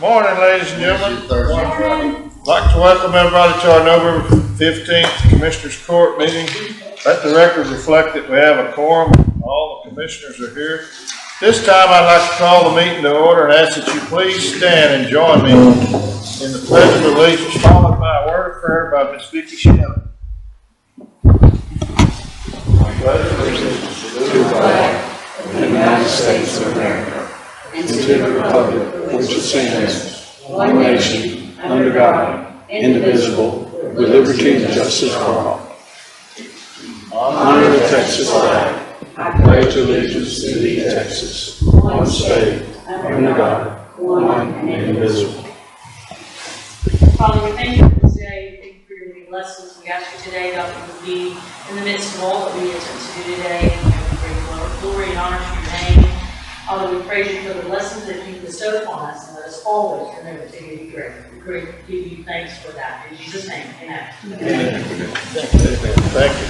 Morning, ladies and gentlemen. I'd like to welcome everybody to our November 15th Commissioners Court meeting. Let the record reflect that we have a quorum. All the commissioners are here. This time I'd like to call the meeting to order and ask that you please stand and join me in the Pledge of Allegiance, followed by a word of prayer by Miss Vicki Shelley. I pledge allegiance to the flag of the United States of America and to the republic which stands, one nation, under God, indivisible, with liberty and justice for all. Honor the Texas flag. I pledge allegiance to thee, Texas, one state, under God, one and indivisible. Father, we thank you for this day. We thank you for your many lessons. We ask you today, God, that you would be in the midst of all that we attempt to do today. And we bring glory and honor to your name. Father, we praise you for the lessons that you bestowed upon us, and let us always remember to give you grace. We give you thanks for that. In Jesus' name, amen. Amen. Thank you.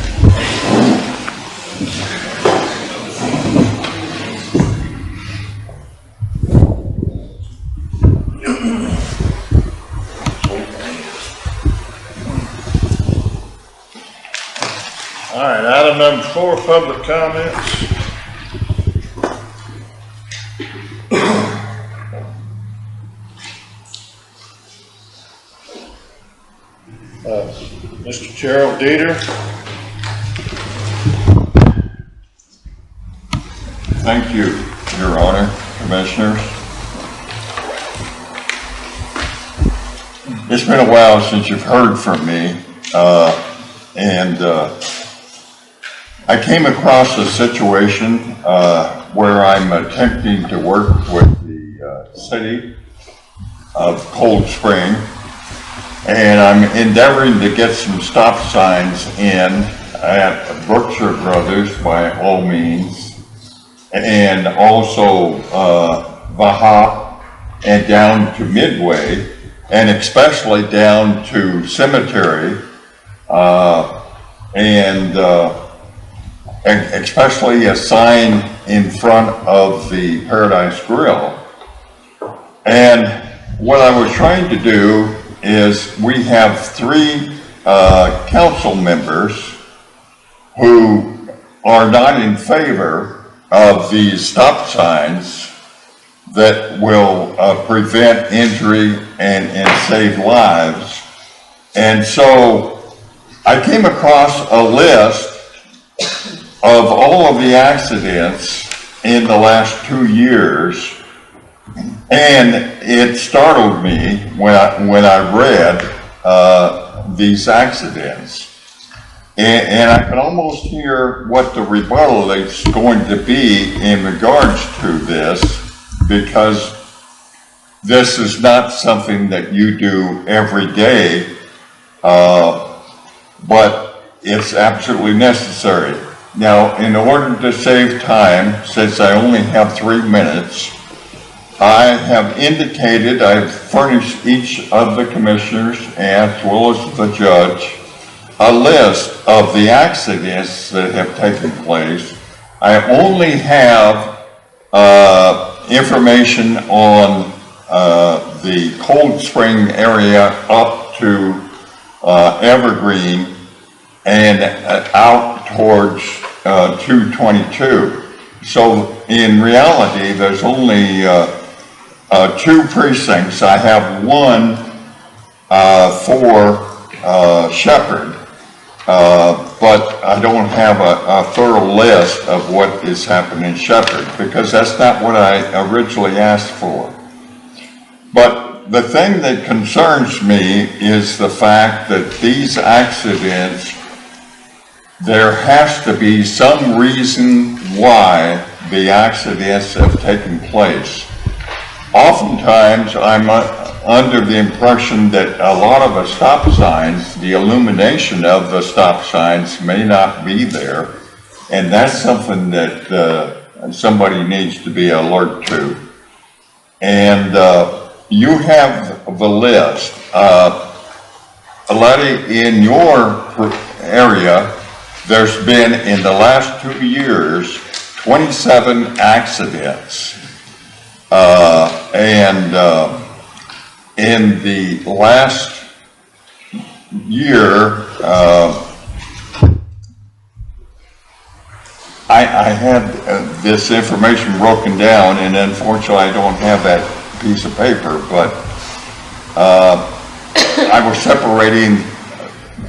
All right, item number 4, public comments. Mr. Gerald Dieter. Thank you, Your Honor, Commissioners. It's been a while since you've heard from me, and I came across a situation where I'm attempting to work with the city of Cold Spring, and I'm endeavoring to get some stop signs in at Berkshire Brothers by all means, and also Vaha and down to Midway, and especially down to Cemetery, and especially a sign in front of the Paradise Grill. And what I was trying to do is we have 3 council members who are not in favor of these stop signs that will prevent injury and save lives. And so I came across a list of all of the accidents in the last 2 years, and it startled me when I read these accidents. And I can almost hear what the rebuttal is going to be in regards to this, because this is not something that you do every day, but it's absolutely necessary. Now, in order to save time, since I only have 3 minutes, I have indicated, I've furnished each of the commissioners as well as the judge a list of the accidents that have taken place. I only have information on the Cold Spring area up to Evergreen and out towards 222. So in reality, there's only 2 precincts. I have one for Shepherd, but I don't have a thorough list of what is happening in Shepherd, because that's not what I originally asked for. But the thing that concerns me is the fact that these accidents, there has to be some reason why the accidents have taken place. Oftentimes, I'm under the impression that a lot of the stop signs, the illumination of the stop signs may not be there, and that's something that somebody needs to be alert to. And you have the list. Letty, in your area, there's been, in the last 2 years, 27 accidents. in the last year, I had this information broken down, and unfortunately I don't have that piece of paper, but I was separating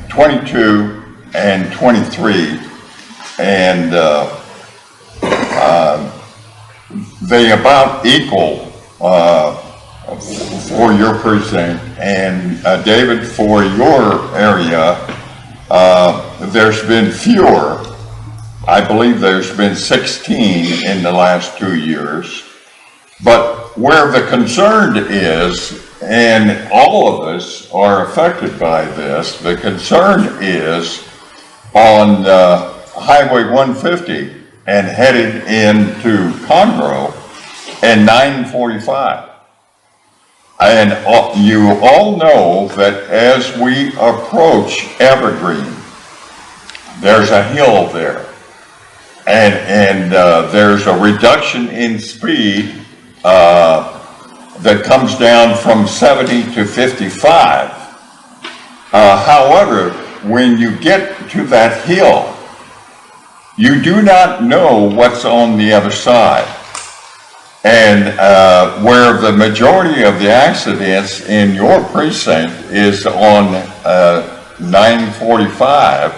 22 and 23, and they about equal for your precinct. And David, for your area, there's been fewer. I believe there's been 16 in the last 2 years. But where the concern is, and all of us are affected by this, the concern is on Highway 150 and headed into Conroe and 945. And you all know that as we approach Evergreen, there's a hill there. And there's a reduction in speed that comes down from 70 to 55. However, when you get to that hill, you do not know what's on the other side. And where the majority of the accidents in your precinct is on 945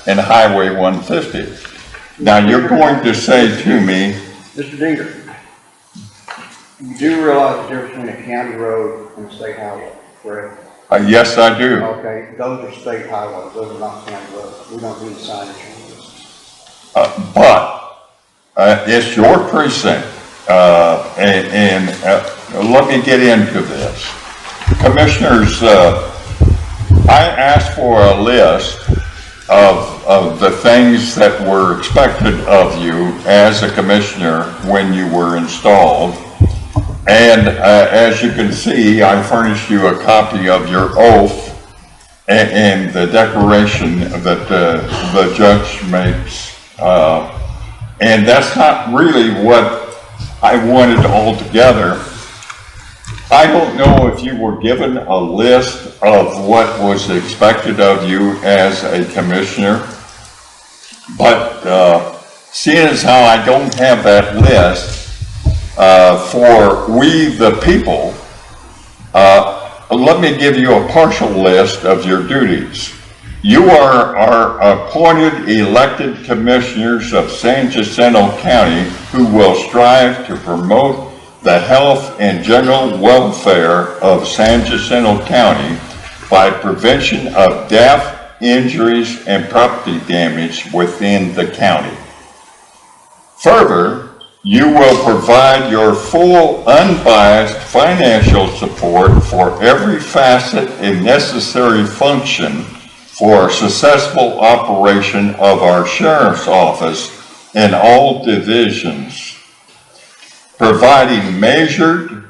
and Highway 150. Now you're going to say to me, Mr. Dinger, you do realize the difference between a county road and a state highway, correct? yes, I do. Okay, those are state highways, those are not county roads. We don't do the signage on this. But it's your precinct, and let me get into this. Commissioners, I asked for a list of the things that were expected of you as a commissioner when you were installed. And as you can see, I furnished you a copy of your oath and the declaration that the judge makes. And that's not really what I wanted altogether. I don't know if you were given a list of what was expected of you as a commissioner, but seeing as how I don't have that list, for we the people, let me give you a partial list of your duties. You are our appointed elected commissioners of San Jacinto County who will strive to promote the health and general welfare of San Jacinto County by prevention of death, injuries, and property damage within the county. Further, you will provide your full, unbiased financial support for every facet and necessary function for successful operation of our sheriff's office in all divisions, providing measured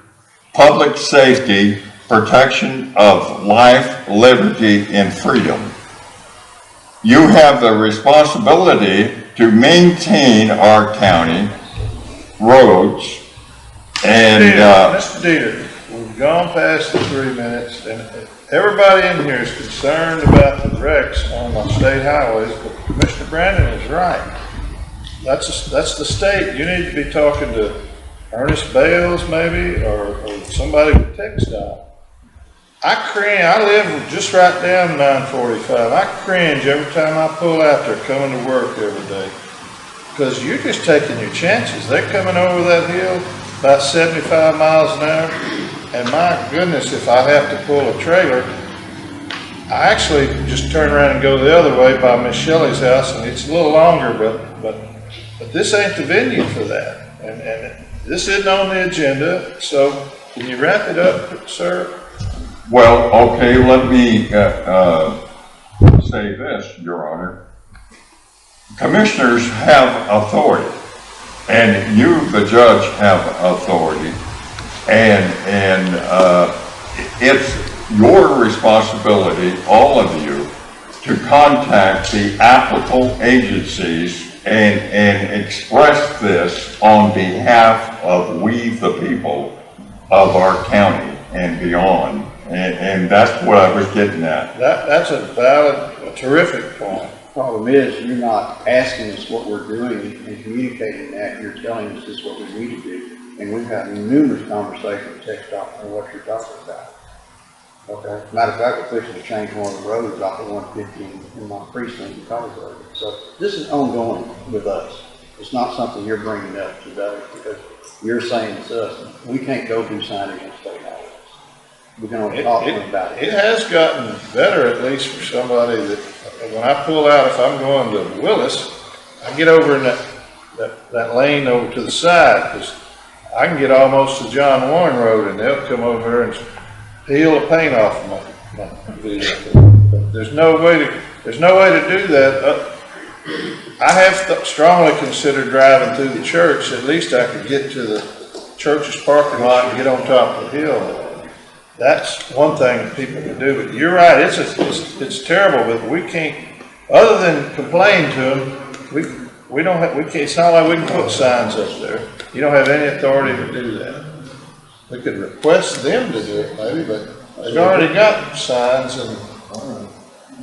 public safety, protection of life, liberty, and freedom. You have the responsibility to maintain our county roads and Mr. Dieter, we've gone past the 3 minutes, and everybody in here is concerned about the wrecks on the state highways, but Commissioner Brandon is right. That's the state. You need to be talking to Ernest Bales maybe, or somebody with TechStop. I live just right down 945. I cringe every time I pull out there coming to work every day. Because you're just taking your chances. They're coming over that hill about 75 miles an hour. And my goodness, if I have to pull a trailer, I actually just turn around and go the other way by Miss Shelley's house, and it's a little longer, but this ain't the venue for that. And this isn't on the agenda, so can you wrap it up, sir? well, okay, let me say this, Your Honor. Commissioners have authority, and you, the judge, have authority, and it's your responsibility, all of you, to contact the applicable agencies and express this on behalf of we the people of our county and beyond. And that's what I was getting at. That's a valid, a terrific point. Problem is, you're not asking us what we're doing and communicating that, you're telling us this is what we need to do. And we've had numerous conversations with TxDOT on what you're talking about. Okay. Matter of fact, we're fixing to change one of the roads off of 150 in my precinct in Colorado. So this is ongoing with us. It's not something you're bringing up today because you're saying to us, we can't go do signage on state highways. We can only talk to them about it. It has gotten better, at least for somebody that, when I pull out, if I'm going to Willis, I get over in that lane over to the side, because I can get almost to John Warren Road, and they'll come over and peel the paint off my vehicle. But there's no way to do that. I have strongly considered driving through the church. At least I could get to the church's parking lot and get on top of the hill. That's one thing that people can do, but you're right, it's terrible, but we can't, other than complain to them, we can't, it's not like we can put signs up there. You don't have any authority to do that. We could request them to do it maybe, but they've already got signs, and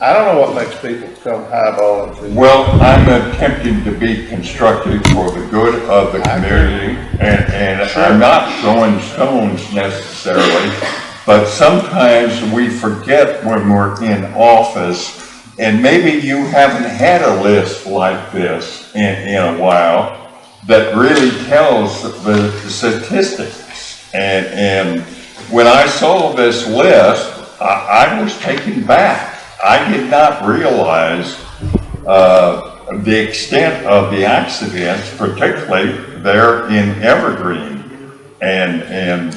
I don't know what makes people come highballing through. Well, I'm attempting to be constructive for the good of the community, and I'm not throwing stones necessarily, but sometimes we forget when we're in office, and maybe you haven't had a list like this in a while that really tells the statistics. And when I saw this list, I was taken back. I did not realize the extent of the accidents, particularly there in Evergreen, and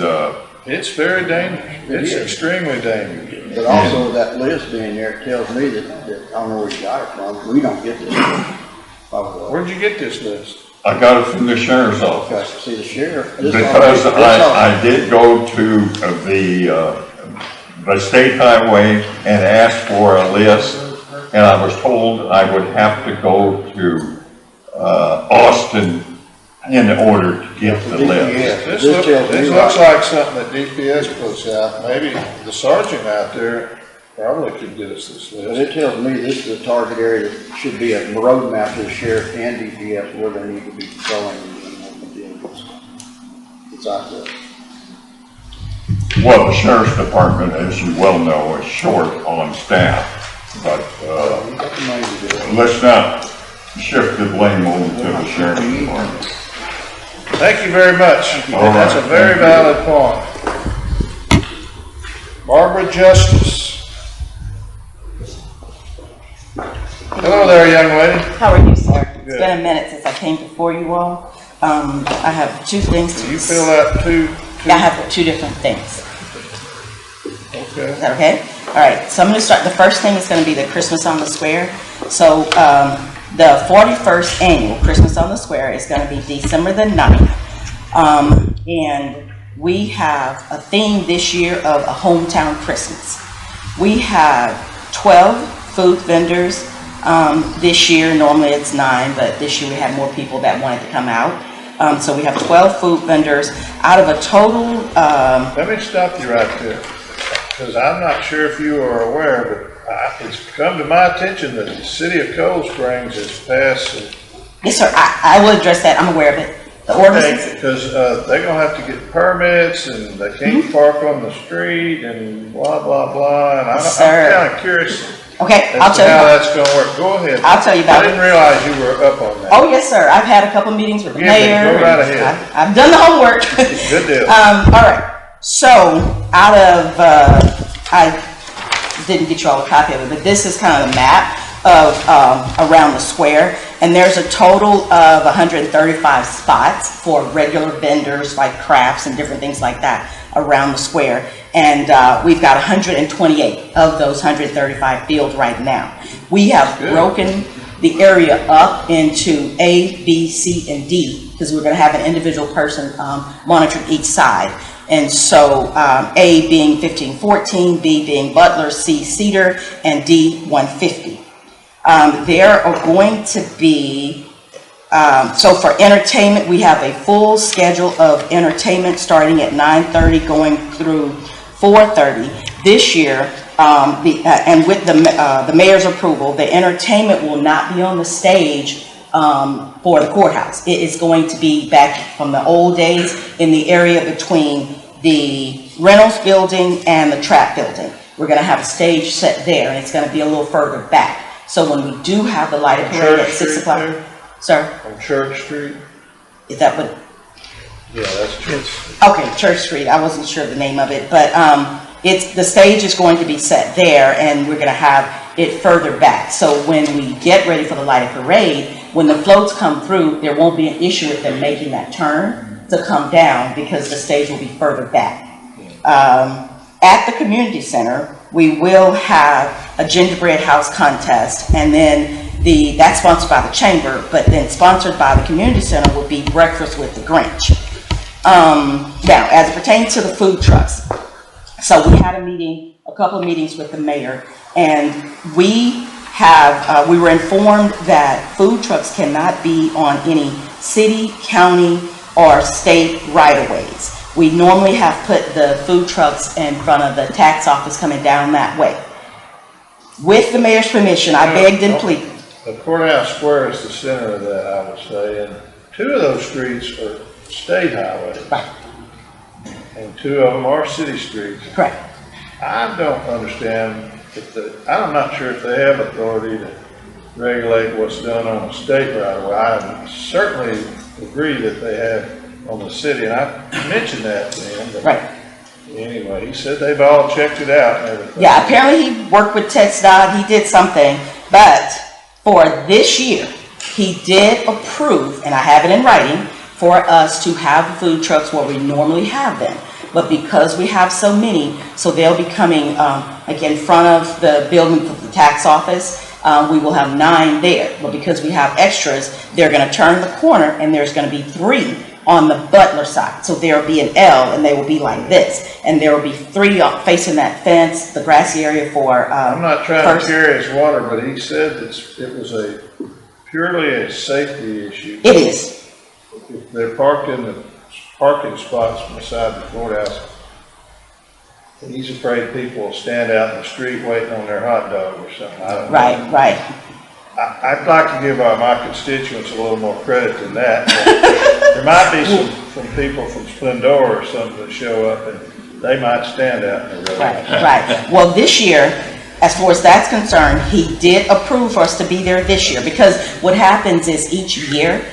it's very dangerous. It's extremely dangerous. But also that list being there tells me that I don't know where you got it from. We don't get this list. Where'd you get this list? I got it from the sheriff's office. Okay, see the sheriff. Because I did go to the state highway and ask for a list, and I was told I would have to go to Austin in order to get the list. This looks like something that DPS puts out. Maybe the sergeant out there probably could get us this But list. it tells me this is a target area that should be a road map to the sheriff and DPS where they need to be patrolling and dealing with. It's out there. Well, the sheriff's department, as you well know, is short on staff, but You got the money to do it. let's not shift the blame over to the sheriff's department. Thank you very much. All That's a right, very thank valid point. Barbara Justice. Hello there, young lady. How are you, sir? It's Good. been a minute since I came before you all. I have two things to You fill out two. I have two different things. Okay. Is that okay? All right, so I'm going to start. The first thing is going to be the Christmas on the Square. So the 41st annual Christmas on the Square is going to be December the 9th. And we have a theme this year of a hometown Christmas. We have 12 food vendors. This year, normally it's 9, but this year we had more people that wanted to come out. So we have 12 food vendors out of a total. Let me stop you right there, because I'm not sure if you are aware, but it's come to my attention that the city of Cold Springs has passed. Yes, sir. I will address that. I'm aware of it. The ordinance. Because they're gonna have to get permits, and they can't park on the street, and blah, blah, blah, and I'm Sir. kinda curious Okay, as I'll to tell you. how about it. that's gonna work. Go ahead. I'll tell you about I didn't it. realize you were up on that. Oh, yes, sir. I've had a couple meetings with the Forgive me. mayor. Go right and ahead. I've done the homework. Good deal. All right. So out of, I didn't get you all a copy of it, but this is kind of the map of around the square. And there's a total of 135 spots for regular vendors like crafts and different things like that around the square. And we've got 128 of those 135 filled right now. We have broken the area up into A, B, C, and D, because we're going to have an individual person monitoring each side. And so A being 1514, B being Butler, C Cedar, and D 150. There are going to be, so for entertainment, we have a full schedule of entertainment starting at 9:30 going through 4:30. This year, and with the mayor's approval, the entertainment will not be on the stage for the courthouse. It is going to be back from the old days in the area between the Reynolds building and the Trap building. We're going to have a stage set there, and it's going to be a little further back. So when we do have the lighted parade at 6 o'clock. Sir? On Church Street? Is that what? Yeah, that's Church. Okay, Church Street. I wasn't sure of the name of it, but the stage is going to be set there, and we're going to have it further back. So when we get ready for the lighted parade, when the floats come through, there won't be an issue with them making that turn to come down because the stage will be further back. At the community center, we will have a gingerbread house contest, and then that's sponsored by the chamber, but then sponsored by the community center will be breakfast with the Grinch. Now, as it pertains to the food trucks, so we had a couple of meetings with the mayor, and we were informed that food trucks cannot be on any city, county, or state right-of-ways. We normally have put the food trucks in front of the tax office coming down that way. With the mayor's permission, I begged and pleaded. The courthouse square is the center of that, I would say, and 2 of those streets are state highways. Right. And 2 of them are city streets. Correct. I don't understand I'm not sure if they have authority to regulate what's done on a state right away. I certainly agree that they have on the city, and I mentioned that to him. But Right. anyway, he said they've all checked it out and everything. Yeah, apparently he worked with TxDOT, he did something, but for this year, he did approve, and I have it in writing, for us to have the food trucks where we normally have them. But because we have so many, so they'll be coming, like in front of the building for the tax office, we will have 9 there. But because we have extras, they're gonna turn the corner and there's gonna be 3 on the Butler side. So there'll be an L and they will be like this. And there will be 3 facing that fence, the grassy area for, I'm not trying to carry his water, but he said it was purely a safety issue. It is. If they're parked in the parking spots beside the courthouse, he's afraid people will stand out in the street waiting on their hot dog or something. I don't know. Right. I'd like to give my constituents a little more credit than that. There might be some people from Splendor or something that show up and they might stand out in the road. Right. Well, this year, as far as that's concerned, he did approve for us to be there this year, because what happens is each year,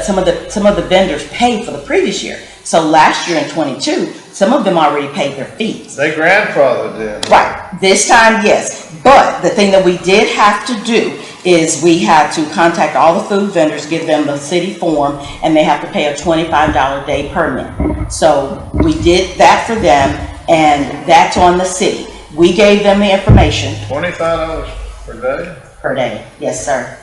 some of the vendors pay for the previous year. So last year in 22, some of them already paid their fees. They grandfathered in. Right. This time, yes. But the thing that we did have to do is we had to contact all the food vendors, give them the city form, and they have to pay a $25 day permit. So we did that for them, and that's on the city. We gave them the information. $25 per day? Per day, yes, sir.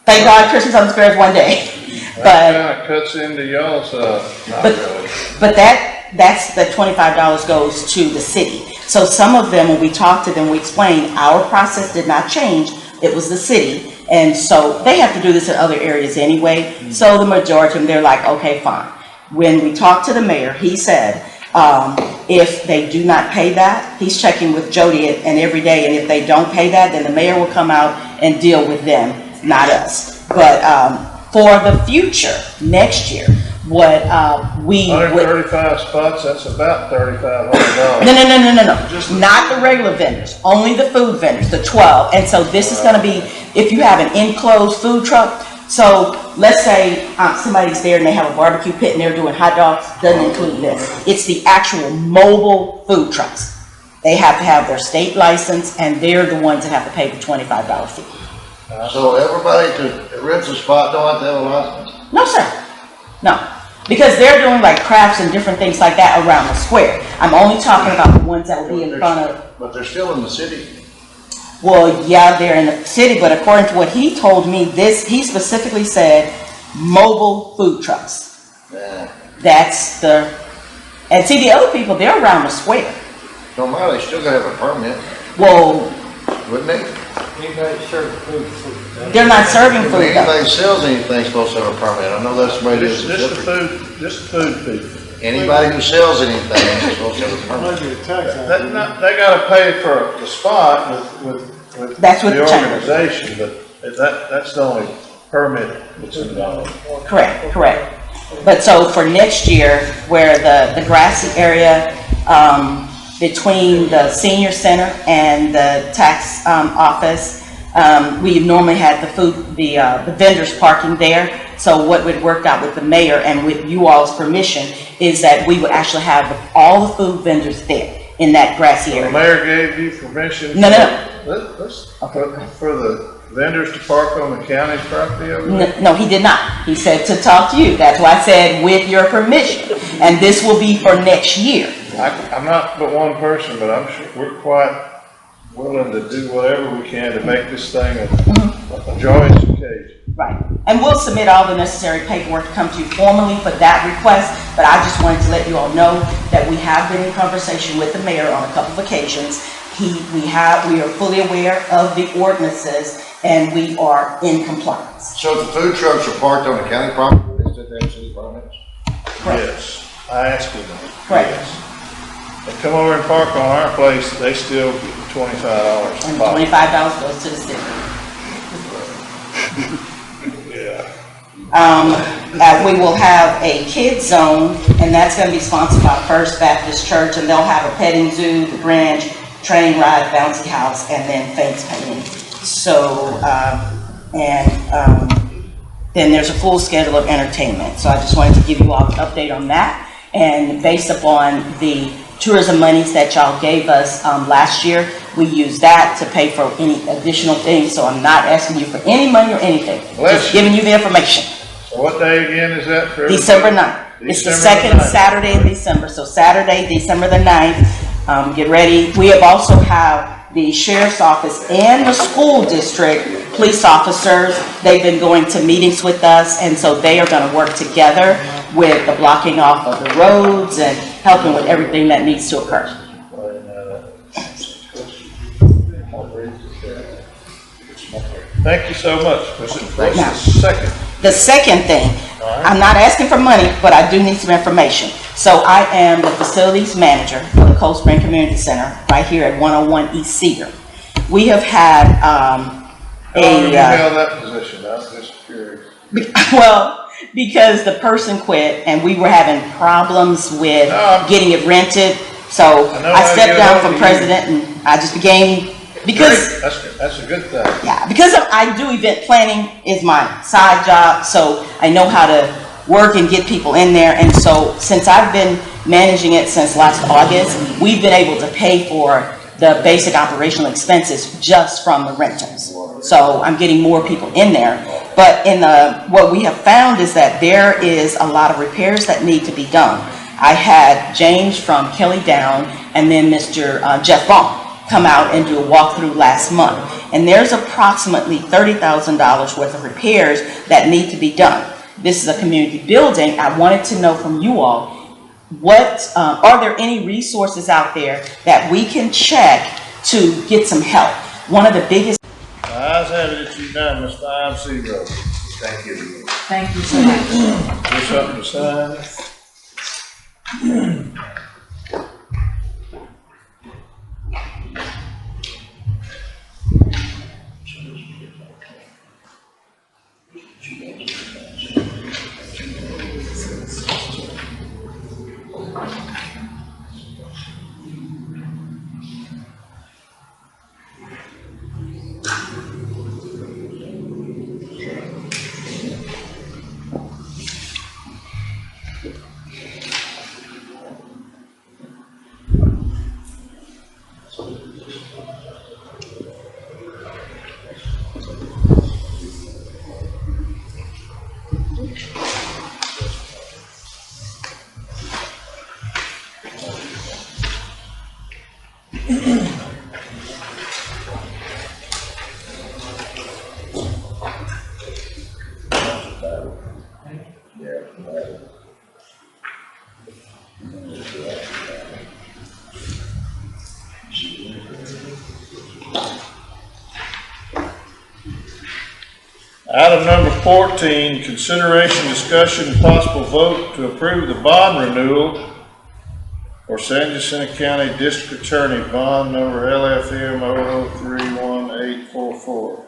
Thank God Christmas on the Square is one day. That kind of cuts into y'all's, not really. But that's the $25 goes to the city. So some of them, when we talked to them, we explained our process did not change. It was the city. And so they have to do this in other areas anyway. So the majority of them, they're like, okay, fine. When we talked to the mayor, he said, if they do not pay that, he's checking with Jody and every day. And if they don't pay that, then the mayor will come out and deal with them, not us. But for the future, next year, what we would... 135 spots, that's about $3,500. No. Not the regular vendors, only the food vendors, the 12. And so this is going to be, if you have an enclosed food truck, so let's say somebody's there and they have a barbecue pit and they're doing hot dogs, doesn't include this. It's the actual mobile food trucks. They have to have their state license, and they're the ones that have to pay the $25 fee. So everybody that rents a spot don't have to have a license? No, sir. No. Because they're doing like crafts and different things like that around the square. I'm only talking about the ones that will be in front of... But they're still in the city. Well, yeah, they're in the city, but according to what he told me, he specifically said mobile food trucks. Yeah. That's the... And see, the other people, they're around the square. Don't matter, they still gotta have a permit, Well, wouldn't they? they're not serving When food though. anybody sells anything, supposed to have a permit. I know that's the way it is. Just the food people. anybody who sells anything is supposed to have a permit. Maybe a tax. They gotta pay for the spot with That's what the the chamber- organization, but that's the only permit that's involved. Correct, correct. But so for next year, where the grassy area, between the senior center and the tax, office, we normally had the vendors parking there. So what would work out with the mayor and with you all's permission is that we would actually have all the food vendors there in that grassy The area. mayor gave you permission? No, no, Let's, for the vendors to park on the county's property over there? No, he did not. He said to talk to you. That's why I said with your permission. And this will be for next year. I'm not but one person, but I'm sure we're quite willing to do whatever we can to make this thing a joyous occasion. Right. And we'll submit all the necessary paperwork to come to you formally for that request, but I just wanted to let you all know that we have been in conversation with the mayor on a couple of occasions. We are fully aware of the ordinances and we are in compliance. So if the food trucks are parked on the county property, they still have city permits? Yes, I asked them. Correct. Yes. They come over and park on our place, they still get $25 And a pop. $25 goes to the city. Yeah. We will have a kids zone, and that's going to be sponsored by First Baptist Church, and they'll have a petting zoo, the Grange, train ride, bouncy house, and then face painting. So, then there's a full schedule of entertainment. So I just wanted to give you all an update on that. And based upon the tourism monies that y'all gave us last year, we used that to pay for any additional things. So I'm not asking you for any money or anything. Just giving you the information. So what day again is that for everybody? December 9th. It's the December second 9th. Saturday in December. So Saturday, December the 9th. Get ready. We have also have the sheriff's office and the school district police officers. They've been going to meetings with us, and so they are going to work together with the blocking off of the roads and helping with everything that needs to occur. Thank you so much. What's Right now. the second? The second thing, I'm not asking for money, but I do need some information. So I am the facilities manager for the Cold Spring Community Center right here at 101 East Cedar. We have had How long have you held that position? I'm just curious. well, because the person quit and we were having problems with getting it rented. So I know I how to stepped get down ahold from of you. president and I just became, because Great. That's a good thing. yeah, because I do event planning is my side job, so I know how to work and get people in there. And so since I've been managing it since last August, we've been able to pay for the basic operational expenses just from the rentals. So I'm getting more people in there. But in what we have found is that there is a lot of repairs that need to be done. I had James from Kelly Down and then Mr. Jeff Baum come out and do a walkthrough last month. And there's approximately $30,000 worth of repairs that need to be done. This is a community building. I wanted to know from you all, are there any resources out there that we can check to get some help? One of the biggest. Ayes have it, it's unanimous, 5-0. Thank you. Thank you so much. Is there something to sign? Item number 14, consideration, discussion, and possible vote to approve the bond renewal for San Jacinto County District Attorney Bond number LFM 0031844.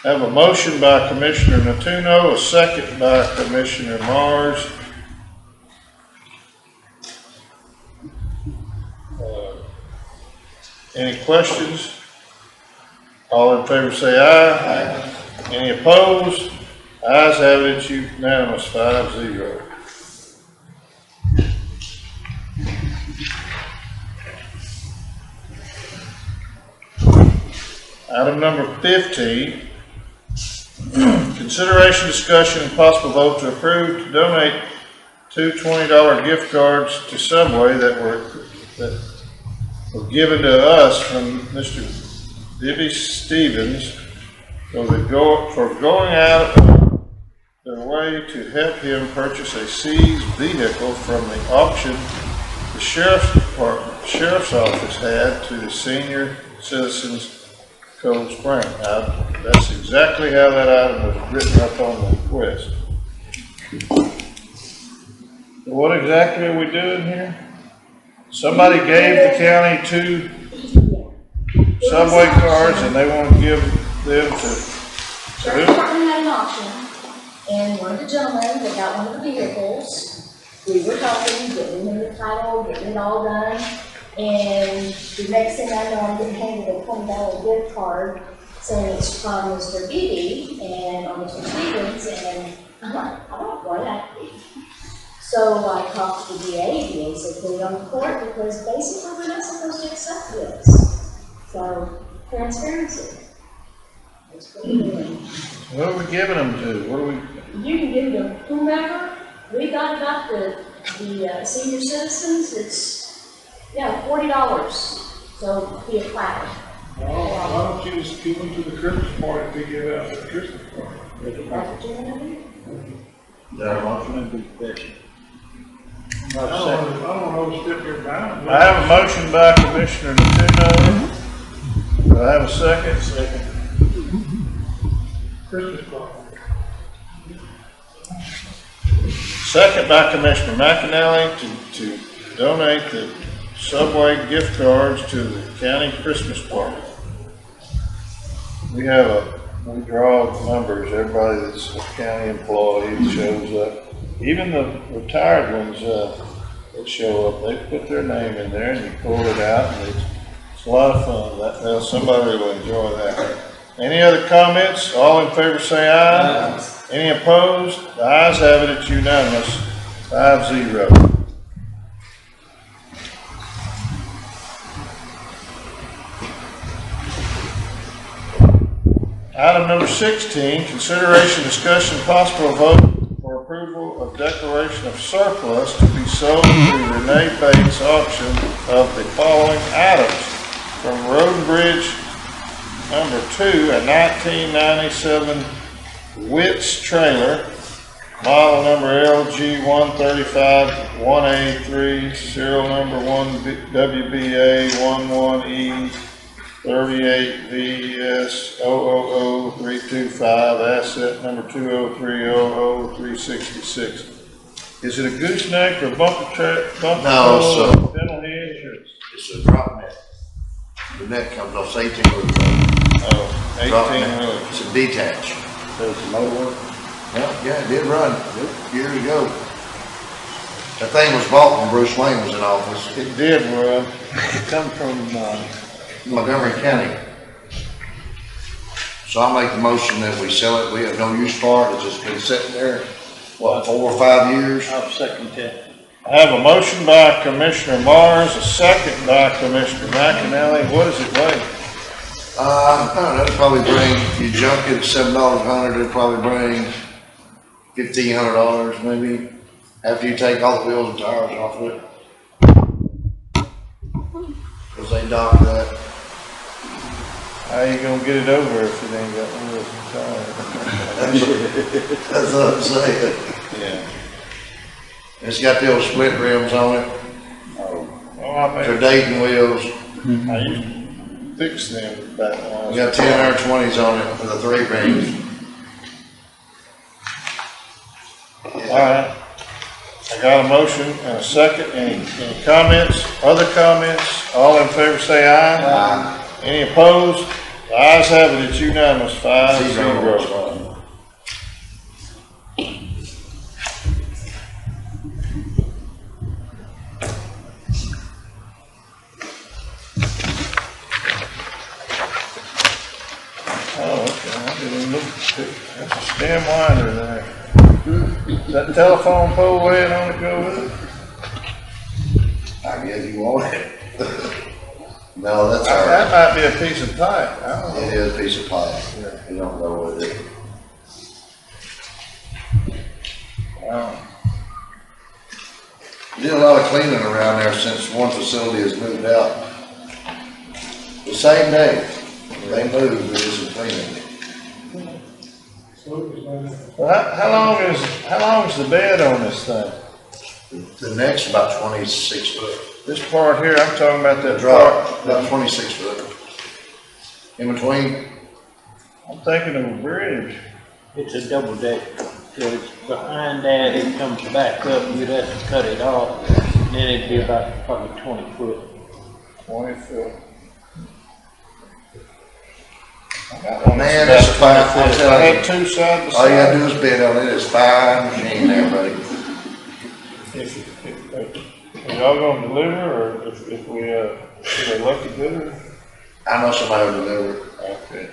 Have a motion by Commissioner Natuno, a second by Commissioner Mars. Any questions? All in favor say aye. Aye. Any opposed? Ayes have it, it's unanimous, 5-0. Item number 15, consideration, discussion, and possible vote to approve to donate two $20 gift cards to Subway that were given to us from Mr. Dibby Stevens for going out of their way to help him purchase a seized vehicle from the auction the sheriff's office had to the senior citizens Cold Spring. Now, that's exactly how that item was written up on the request. What exactly are we doing here? Somebody gave the county two Subway cards and they want to give them to Sheriff's Department had an auction, and one of the gentlemen that got one of the vehicles, we were helping, getting him the title, getting it all done, and the next thing I know, I'm getting handed a $20 gift card saying it's from Mr. Beebe and or Mr. Stevens, and I'm like, I don't want that. So I talked to the DA said put it on the court because basically we're not supposed to accept this. So, transparency. That's what we're doing. what are we giving them to? What are we? You can give them whomever. We got the senior citizens, it's, $40. So be a platter. Why don't you just give them to the Christmas party if they give out the Christmas party? That's what you're gonna do. I don't know if you're bound. I have a motion by Commissioner Natuno. Do I have a second? Second. Christmas party. Second by Commissioner McAnally to donate the Subway gift cards to the county Christmas party. We draw numbers, everybody that's a county employee shows up. Even the retired ones that show up, they put their name in there and you pull it out and it's a lot of fun. Somebody will enjoy that. Any other comments? All in favor say aye. Aye. Any opposed? The ayes have it, it's unanimous, 5-0. Item number 16, consideration, discussion, possible vote for approval of declaration of surplus to be sold through Renee Bates auction of the following items. From Road and Bridge number 2, a 1997 Witz trailer, model number LG 135-1A3, serial number 1WBA 11E 38VS000325, asset number 203-00366. Is it a gooseneck or bumper No, control, so- dental hinge, or? It's a drop net. The net comes off 18 with a Oh, drop 18 net. wheeler. It's a detach. Does the motor work? Yeah, it did run years ago. That thing was bought when Bruce Wayne was in office, It did run. It come from, Montgomery County. So I make the motion that we sell it. We have no use for it. It's just been sitting there, 4 or 5 years. I'll second that. I have a motion by Commissioner Mars, a second by Commissioner McAnally. What does it weigh? I don't know, that'd probably bring, if you junk it at $7 a hundred, it'd probably bring $1,500 maybe, after you take all the wheels and tires off of it. Cause they dock that. How you gonna get it over if it ain't got wheels and tires? That's what I'm saying. Yeah. It's got the old split rims on it. Oh, I They're mean, Dayton wheels. I used to fix them back on. We got 10 R20s on it for the 3 rings. All right. I got a motion and a second. Any comments? Other comments? All in favor say aye. Aye. Any opposed? The ayes have it. It's unanimous, 5-0. Oh, okay. I didn't even look at it. That's a stem winder there. Is that telephone pole laying on it go with it? I guess you want it. No, that's all That right. might be a piece of pipe. I don't know. It is a piece of plastic. You don't go with it. Wow. Did a lot of cleaning around there since one facility has moved out. The same day they moved, we did some cleaning. Well, how long is the bed on this thing? The next about 26 foot. This part here, I'm talking about The that drop, part. about 26 foot. In between, I'm thinking of a bridge. It's a double deck, so it's behind that, it comes back up, you'd have to cut it off, and then it'd be about probably 20 foot. 20 foot. I got one Man, that's that's about fine. 20 foot. I'm I telling had two side by all you gotta side. do is bid on it. It's fine machine there, buddy. Are y'all gonna deliver, or if we, is a lucky bidder? I know somebody will deliver. Okay.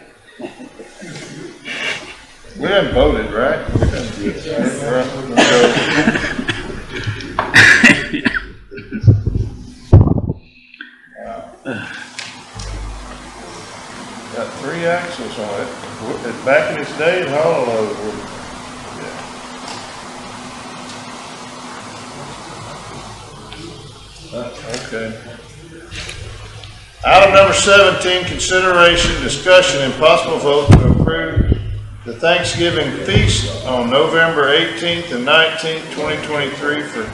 We haven't voted, right? We didn't. Right, we're gonna go. Got 3 axles on it. Back in its day, it hauled a load. Okay. Item number 17, consideration, discussion, and possible vote to approve the Thanksgiving feast on November 18th and 19th, 2023 for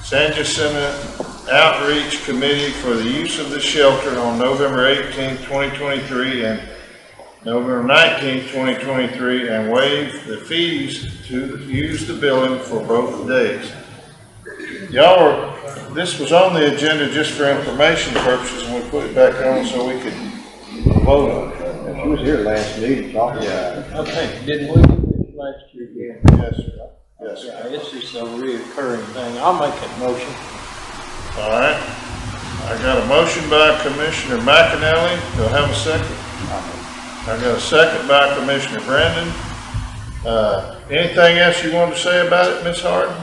San Jacinto Outreach Committee for the use of the shelter on November 18th, 2023 and November 19th, 2023, and waive the fees to use the building for both days. This was on the agenda just for information purposes, and we put it back on so we could vote on it. She was here last meeting talking about it. I think, didn't we do this last year again? Yes, sir. Yes, sir. Yeah, it's just a reoccurring thing, I'll make that motion. All right. I got a motion by Commissioner McAnally. Do I have a second? I got a second by Commissioner Brandon. Anything else you want to say about it, Ms. Harden?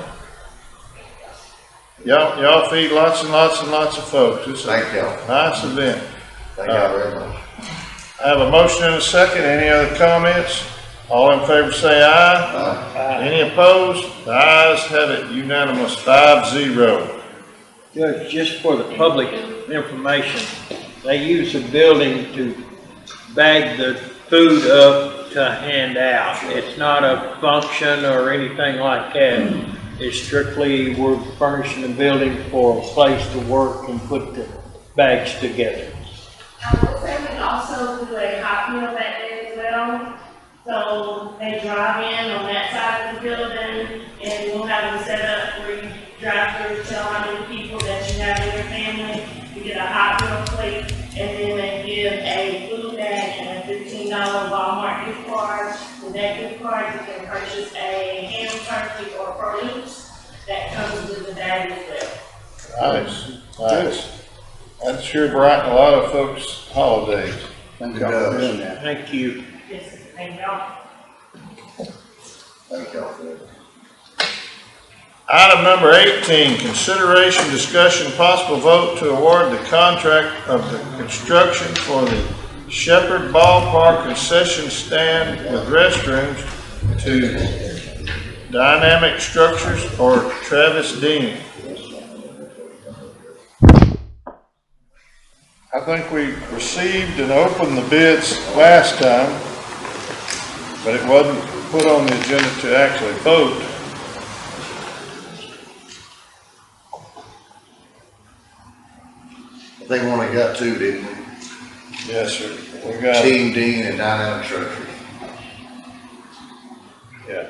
Y'all feed lots and lots and lots of folks. It's a Thank y'all. nice event. Thank y'all very much. I have a motion and a second. Any other comments? All in favor say aye. Aye. Any opposed? The ayes have it unanimous, 5-0. Judge, just for the public information, they use the building to bag the food up to hand out. It's not a function or anything like that. It's strictly, we're furnishing the building for a place to work and put the bags together. I will say we also do a hot meal that day as well. So they drive in on that side of the building and we'll have them set up where you drive through, tell how many people that you have in your family. You get a hot meal plate and then they give a food bag and a $15 Walmart gift card. With that gift card, you can purchase a ham turkey or produce that comes with the bag as well. Nice. That sure brightened a lot of folks' holidays. Thank y'all for doing that. Thank you. Yes, thank y'all. Thank y'all for that. Item number 18, consideration, discussion, possible vote to award the contract of the construction for the Shepherd Ballpark concession stand with restrooms to Dynamic Structures or Travis Dean. I think we received and opened the bids last time, but it wasn't put on the agenda to actually vote. I think we only got 2, didn't we? Yes, sir. We got, Team Dean and Dynamic Structures. yeah.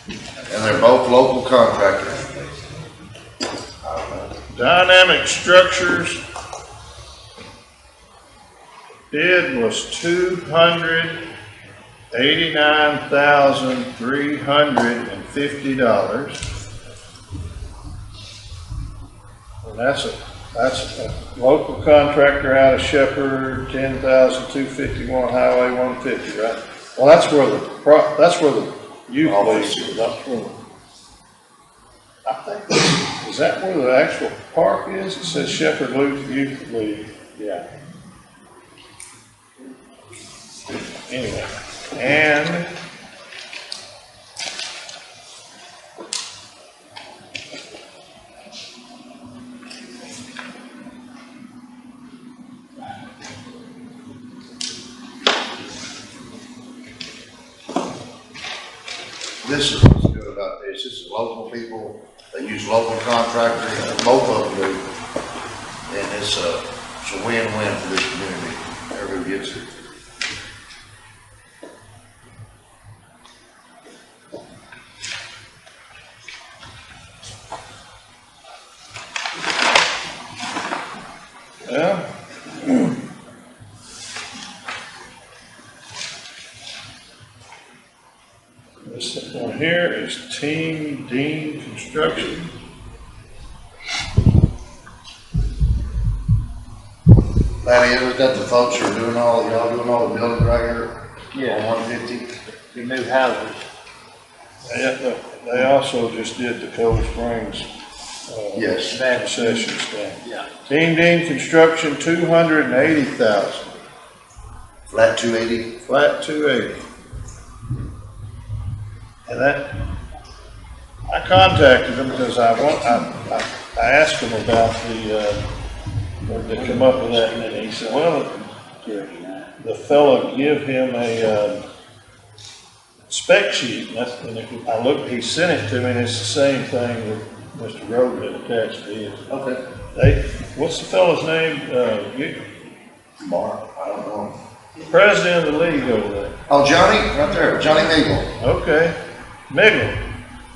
And they're both local contractors. Dynamic Structures bid was $289,350. And that's a local contractor out of Shepherd, 10,251 Highway 150, right? Well, that's where the youth Office. league is. That's where I think, is that where the actual park is? It says Shepherd Youth League. Yeah. Anyway, and This is what's good about this. This is local people. They use local contractors, and both of them do. And it's a win-win for this community. Everybody gets it. well, this one here is Team Dean Construction. That is that the folks are doing y'all doing all the building right here? Yeah. On 150? The new houses. They also just did the Cold Springs, Yes. concession stand. Yeah. Team Dean Construction, 280,000, Flat 280? flat 280. And that, I contacted them because I asked him about they come up with that, and then he said, well, the fellow give him a, spec sheet, and he sent it to me, and it's the same thing that Mr. Rogan attached to his. Okay. What's the fellow's name? Mark, I don't know. President of the league over there. Oh, Johnny, right there, Johnny Meagle. Okay. Miggle,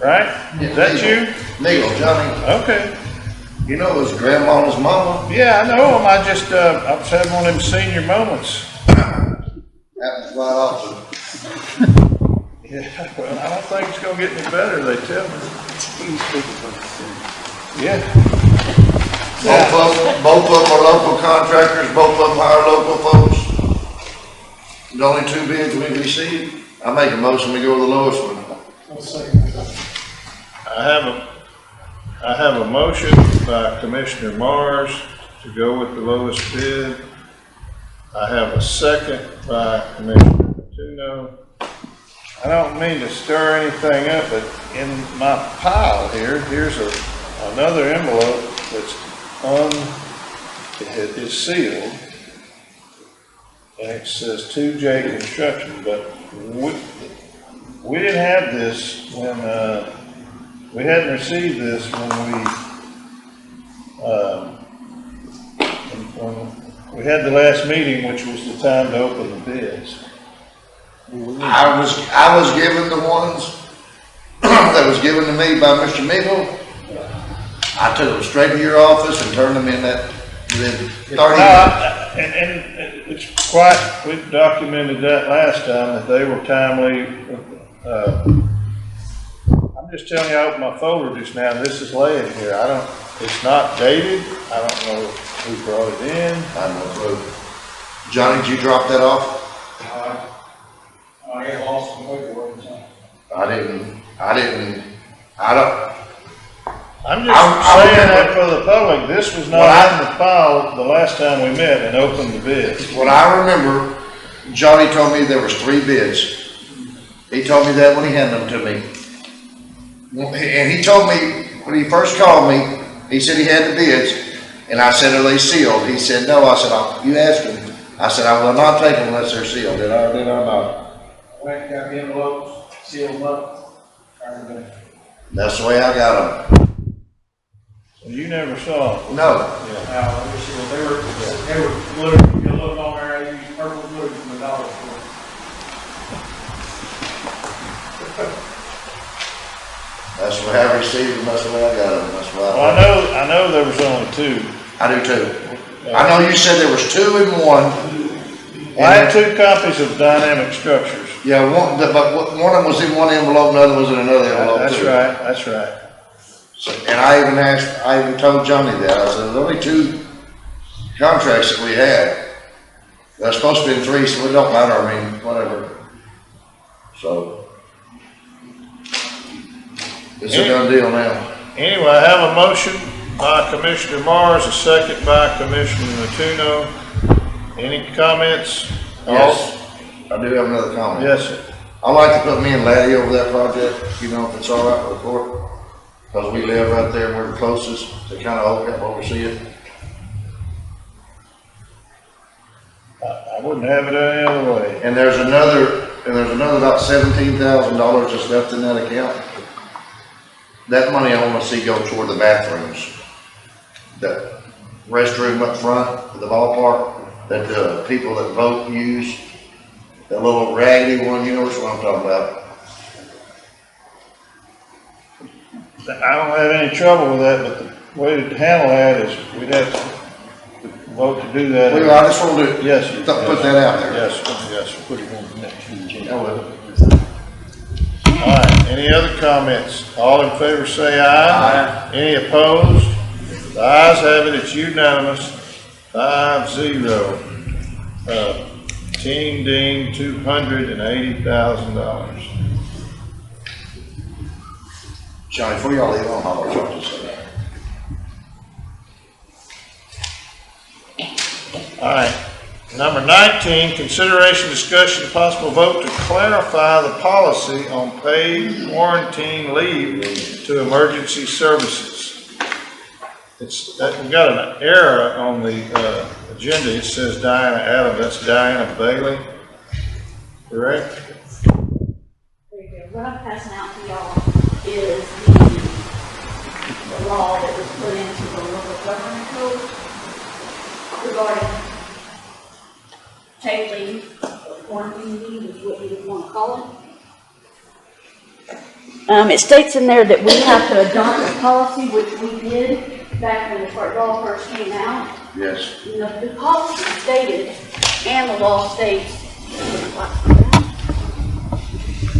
right? Is that you? Meagle, Johnny. Okay. You know his grandma and his mama? Yeah, I know him. I was having one of them senior moments. Happens quite often. Yeah, well, I don't think it's gonna get any better, they tell me. Yeah. Both of them are local contractors, both of them hire local folks. The only two bids we received, I make a motion, we go with the lowest one. I have a motion by Commissioner Mars to go with the lowest bid. I have a second by Commissioner Tuno. I don't mean to stir anything up, but in my pile here, here's another envelope that's it is sealed. And it says 2J Construction, but we didn't have this when, we hadn't received this when we had the last meeting, which was the time to open the bids. I was given the ones that was given to me by Mr. Meagle. I took them straight to your office and turned them in within 30 minutes. And it's quite, we documented that last time, that they were timely. I'm just telling you, I opened my folder just now, and this is laying here. It's not dated. I don't know who brought it in. I have no clue. Johnny, did you drop that off? I got lost in the paperwork. I don't. I'm just saying that for the public, this was not in the file the last time we met and opened the bids. What I remember, Johnny told me there was 3 bids. He told me that when he handed them to me. And he told me, when he first called me, he said he had the bids, and I said, are they sealed? He said, no. I said, you asked him. I said, I will not take them unless they're sealed. Did I not? Went, got the envelopes, sealed them up, turned them in. That's the way I got them. You never saw it. No. They were blue, if you look on there, I used purple blue from the dollar store. That's what I received them, that's the way I got them, that's why. Well, I know there was only two. I do too. I know you said there was 2 in one. I had 2 copies of dynamic structures. Yeah, but one of them was in one envelope, the other was in another envelope. That's too. right, that's right. So, and I even told Johnny that, I said, there's only 2 contracts that we had. There's supposed to be 3, so it don't matter, I mean, whatever. So. It's a done deal now. Anyway, I have a motion by Commissioner Mars, a second by Commissioner Natuno. Any comments? Yes, I do have another comment. Yes, sir. I'd like to put me and Laddie over that project, you know, if it's all right with the court. Because we live right there and we're the closest to kind of help oversee it. I wouldn't have it any other way. And there's another about $17,000 that's left in that account. That money I want to see go toward the bathrooms. That restroom up front of the ballpark that the people that vote use. That little raggedy one, you know which one I'm talking about. I don't have any trouble with that, but the way to handle that is we'd have to vote to do that. Well, I just want to Yes, sir. put that out there. Yes, sir. Yes, sir. Put it on the next agenda. I will. All right, any other comments? All in favor say aye. Aye. Any opposed? The ayes have it, it's unanimous, 5-0. Team Dean, $280,000. Johnny, before y'all leave, I'll holler at you say that. All right, number 19, consideration, discussion, possible vote to clarify the policy on paid quarantine leave to emergency services. We've got an error on the agenda. It says Diana Adams, that's Diana Bailey, correct? There you go. What I'm passing out to y'all is the law that was put into the local government code regarding paid leave, or quarantine leave is what you would want to call it. It states in there that we have to adopt a policy, which we did back when the law first came out. Yes. You know, the policy stated, and the law states,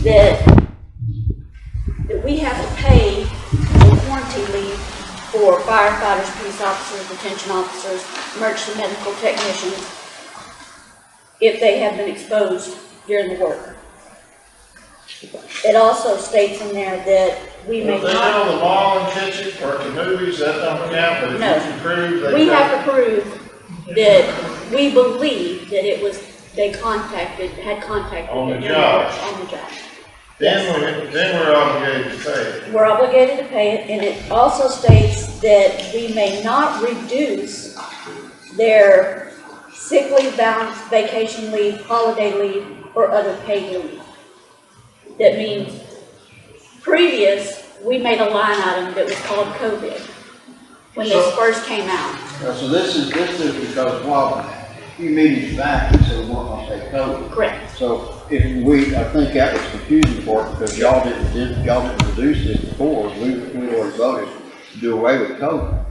that we have to pay quarantine leave for firefighters, police officers, detention officers, emergency medical technicians, if they have been exposed during the work. It also states in there that we may If they not. know the law and catch it, or the movies, that don't count, but if No. you can prove they We got- have to prove that we believe that it was, had contacted. On the them job. On the job. Then we're obligated to pay it. We're obligated to pay it, and it also states that we may not reduce their sick leave balance, vacation leave, holiday leave, or other paid leave. That means we made a line item that was called COVID when this first came out. So this is because, well, a few meetings back, we said we weren't gonna say COVID. Correct. So if I think that was confusing for it because y'all didn't reduce this before, we already voted to do away with COVID.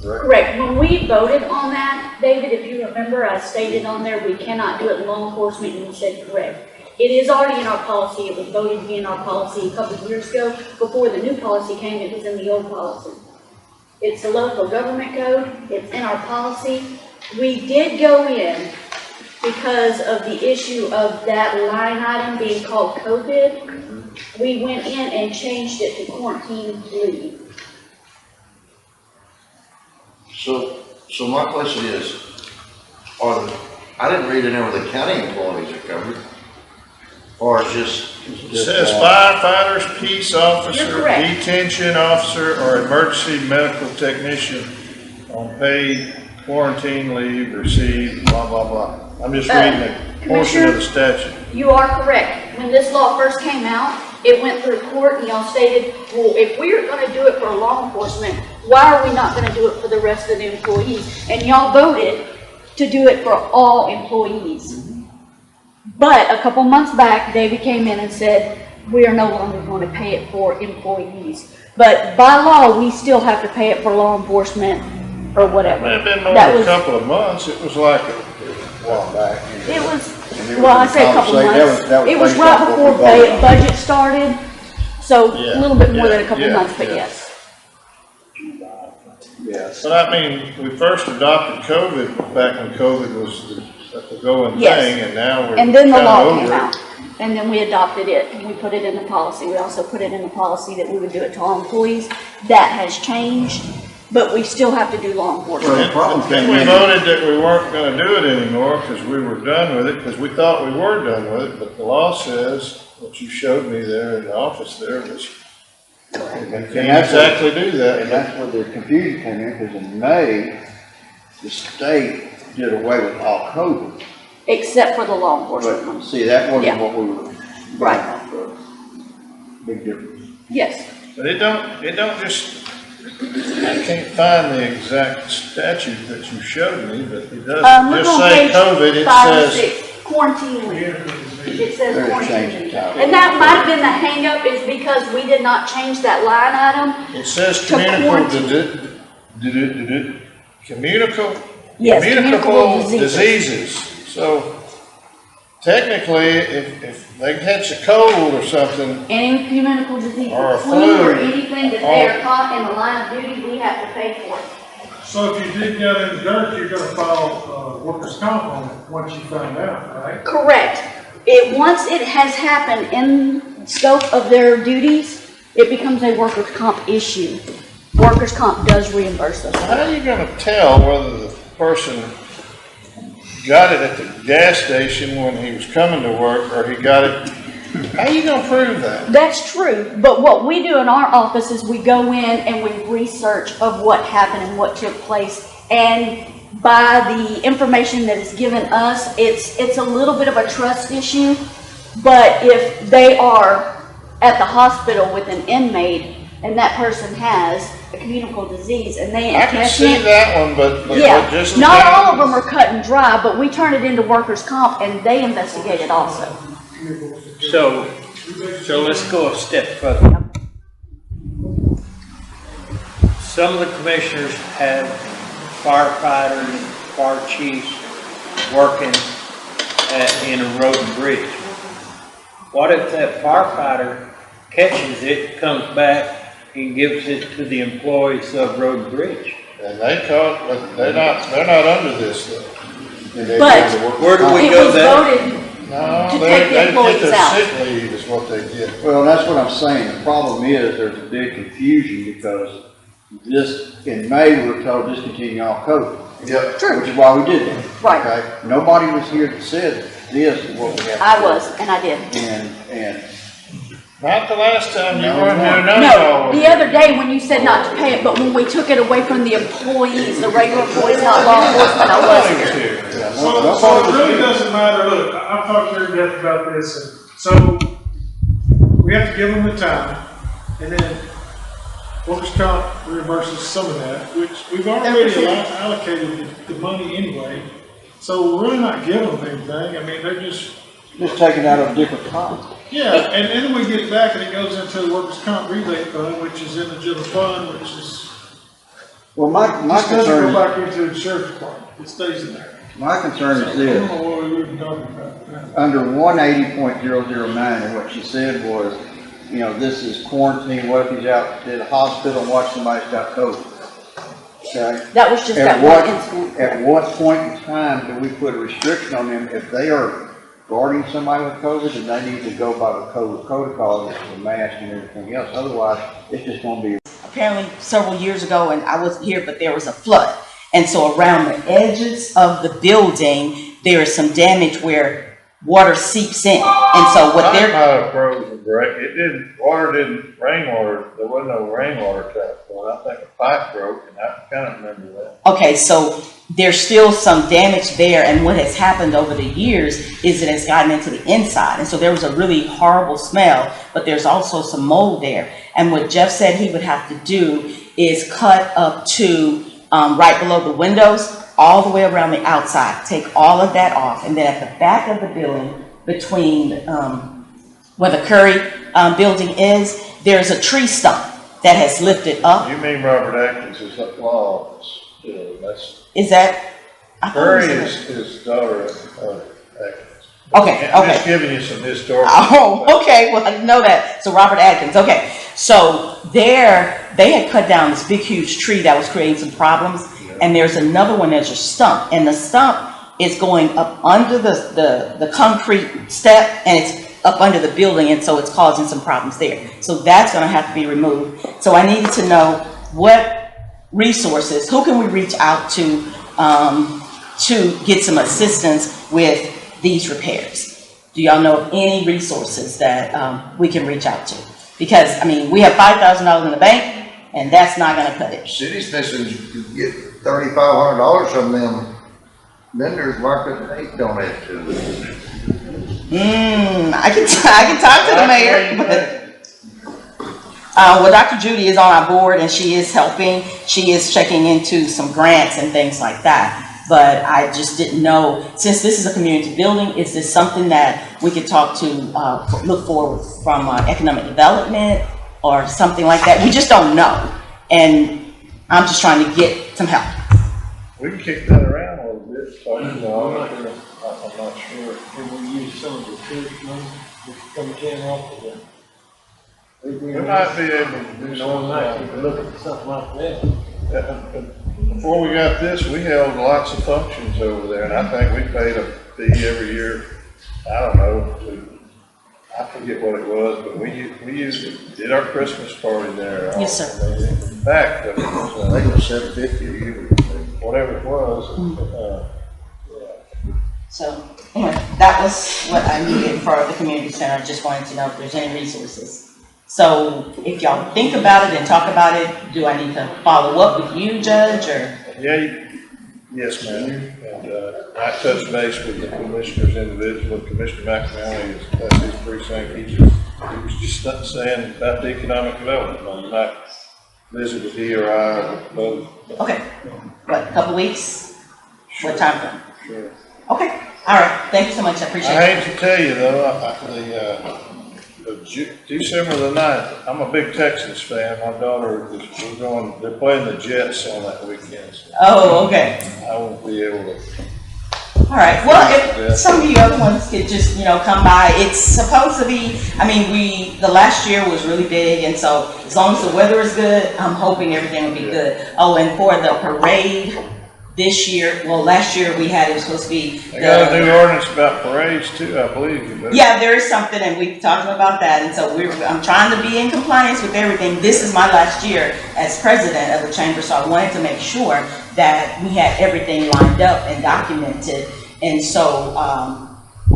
Correct. When we voted on that, David, if you remember, I stated on there, we cannot do it in law enforcement, and you said correct. It is already in our policy. It was voted to be in our policy a couple of years ago. Before the new policy came, it was in the old policy. It's the local government code. It's in our policy. We did go in because of the issue of that line item being called COVID. We went in and changed it to quarantine leave. So my question is, I didn't read in there where the county employees are covered. Or it's just. It says firefighters, peace officer, You're correct. detention officer, or emergency medical technician on paid quarantine leave received, blah, blah, blah. I'm just reading a portion of the statute. You are correct. When this law first came out, it went through court and y'all stated, well, if we're gonna do it for law enforcement, why are we not gonna do it for the rest of the employees? And y'all voted to do it for all employees. But a couple months back, David came in and said, we are no longer going to pay it for employees. But by law, we still have to pay it for law enforcement or whatever. It had been more That than a was- couple of months, it was like, A while back. It was, And it well, I was say a couple conversation- months. that was It was based right off what before we voted on. budget started, so Yeah, a little bit more than a yeah, couple yeah, months, but yeah. yes. Yes. but I mean, we first adopted COVID back when COVID was the going Yes. thing, and now we're And then the kinda law over came it. out, and then we adopted it, and we put it in the policy. We also put it in the policy that we would do it to all employees. That has changed, but we still have to do law enforcement. Well, the problem Then came we in. voted that we weren't gonna do it anymore because we were done with it, because we thought we were done with it, but the law says, what you showed me there in the office there was, you And can't that's what- exactly do that. And that's where the confusion came in, because in May, the state did away with all COVID. Except for the law enforcement But ones. see, that Yeah. wasn't what we were. Right. going off of. Big difference. Yes. But it don't just, I can't find the exact statute that you showed me, but it Look doesn't just on say page COVID, it 5 and says, 6, quarantine leave. It says They're quarantine changing leave. title. And that might have been the hangup, is because we did not change that line item. it says To communicable Yes, communicable diseases. So technically, if they catch a cold or something, Any communicable disease, Or a flu, or flu. anything that they are caught in the line of duty, we have to pay for it. So if you did get in the dirt, you're gonna file, workers' comp on it once you find out, right? Correct. Once it has happened in scope of their duties, it becomes a workers' comp issue. Workers' comp does reimburse us. how are you gonna tell whether the person got it at the gas station when he was coming to work, or he got it, how are you gonna prove that? That's true, but what we do in our office is we go in and we research of what happened and what took place. And by the information that is given us, it's a little bit of a trust issue. But if they are at the hospital with an inmate and that person has a communicable disease and they I can catch see it, that one, but yeah, just. not all of them are cut and dry, but we turn it into workers' comp and they investigate it also. So let's go a step further. Some of the commissioners have firefighters, fire chiefs working in a road and bridge. What if that firefighter catches it, comes back, and gives it to the employees of road and bridge? And they caught, but they're not under this though. But Where do we it go was there? voted, No, To they take the get employees their out. sick leave is what they get. Well, that's what I'm saying. The problem is there's a big confusion because this, in May, we were told discontinue all COVID. Yep. True. Which is why we did that. Right. Okay? Nobody was here that said this is what we have to do. I was, and I did. And Not the last time you No, weren't here, no. No, the other day when you said not to pay it, but when we took it away from the employees, the regular employees, not law enforcement, I was here. yeah, So nobody it really was here. doesn't matter, look, I've talked to her to death about this, and so we have to give them the time, and then workers' comp reimburses some of that, which we've already allocated the money anyway, so we're really not giving them anything, I mean, they're just, Just taken out of a different fund. yeah, and then we get it back and it goes into the workers' comp rebate fund, which is in the general fund, which is, Well, my just doesn't concern go is, back into the sheriff's department, it stays in there. my concern is I this. don't know what we were talking about. Under 180.009, and what she said was, you know, this is quarantine, what if he's out at the hospital and watch somebody's got COVID? Okay? That was just At that what, one incident. at what point in time do we put a restriction on them if they are guarding somebody with COVID and they need to go by the COVID protocol, which is the mask and everything else? Otherwise, it's just gonna be. Apparently several years ago, and I wasn't here, but there was a flood. And so around the edges of the building, there is some damage where water seeps in. And so what I they're, might have frozen rainwater, there wasn't no rainwater tap, but I think a pipe broke, and I kind of remember that. Okay, so there's still some damage there, and what has happened over the years is it has gotten into the inside, and so there was a really horrible smell, but there's also some mold there. And what Jeff said he would have to do is cut up to right below the windows, all the way around the outside, take all of that off, and then at the back of the building, between where the Curry building is, there's a tree stump that has lifted up. You mean Robert Atkins is law office, that's, Is that? I thought it was Curry in- is his daughter of Atkins. Okay, I'm okay. just giving you some historical. Oh, okay, well, I didn't know that. So Robert Atkins, okay. So there, they had cut down this big, huge tree that was creating some problems. And there's another one, there's a stump. And the stump is going up under the concrete step, and it's up under the building, and so it's causing some problems there. So that's gonna have to be removed. So I needed to know what resources, who can we reach out to get some assistance with these repairs? Do y'all know of any resources that we can reach out to? Because, I mean, we have $5,000 in the bank, and that's not gonna cut it. City's missing, you get $3,500 from them vendors, why couldn't they donate to it? I can talk to the mayor, but, well, Dr. Judy is on our board and she is helping. She is checking into some grants and things like that. But I just didn't know, since this is a community building, is this something that we could talk to, look forward from economic development or something like that? We just don't know. And I'm just trying to get some help. We can kick that around a little bit, so, you know, I'm not sure. Can we use some of the church money which comes in off of that? We might be able to do You know, like, you something. can look at something like that. Before we got this, we held lots of functions over there, and I think we paid a fee every year. I don't know, I forget what it was, but we did our Christmas party there. Yes, sir. In fact, it was, I think it was $750 a year. whatever it was, So anyway, that was what I needed for the community center. I just wanted to know if there's any resources. So if y'all think about it and talk about it, do I need to follow up with you, Judge, or? yeah, yes, ma'am. And, I touched base with the commissioners individually. Commissioner McNally, that's his precinct. He was just saying about the economic development. You might visit with he or I or both. Okay, what, a couple weeks? Sure. What time frame? Sure. Okay, all right, thank you so much, I appreciate I it. hate to tell you though, December the 9th, I'm a big Texas fan. My daughter they're playing the Jets on that weekend. So Oh, okay, I won't be able to. all right, well, if some of you other ones could just, come by, it's supposed to be, the last year was really big, and so as long as the weather is good, I'm hoping everything will be good. Oh, and for the parade this year, well, last year we had, it was supposed to be. I got a new ordinance about parades too, I believe. Yeah, there is something, and we've talked about that, and so I'm trying to be in compliance with everything. This is my last year as president of the chamber, so I wanted to make sure that we had everything lined up and documented. And so,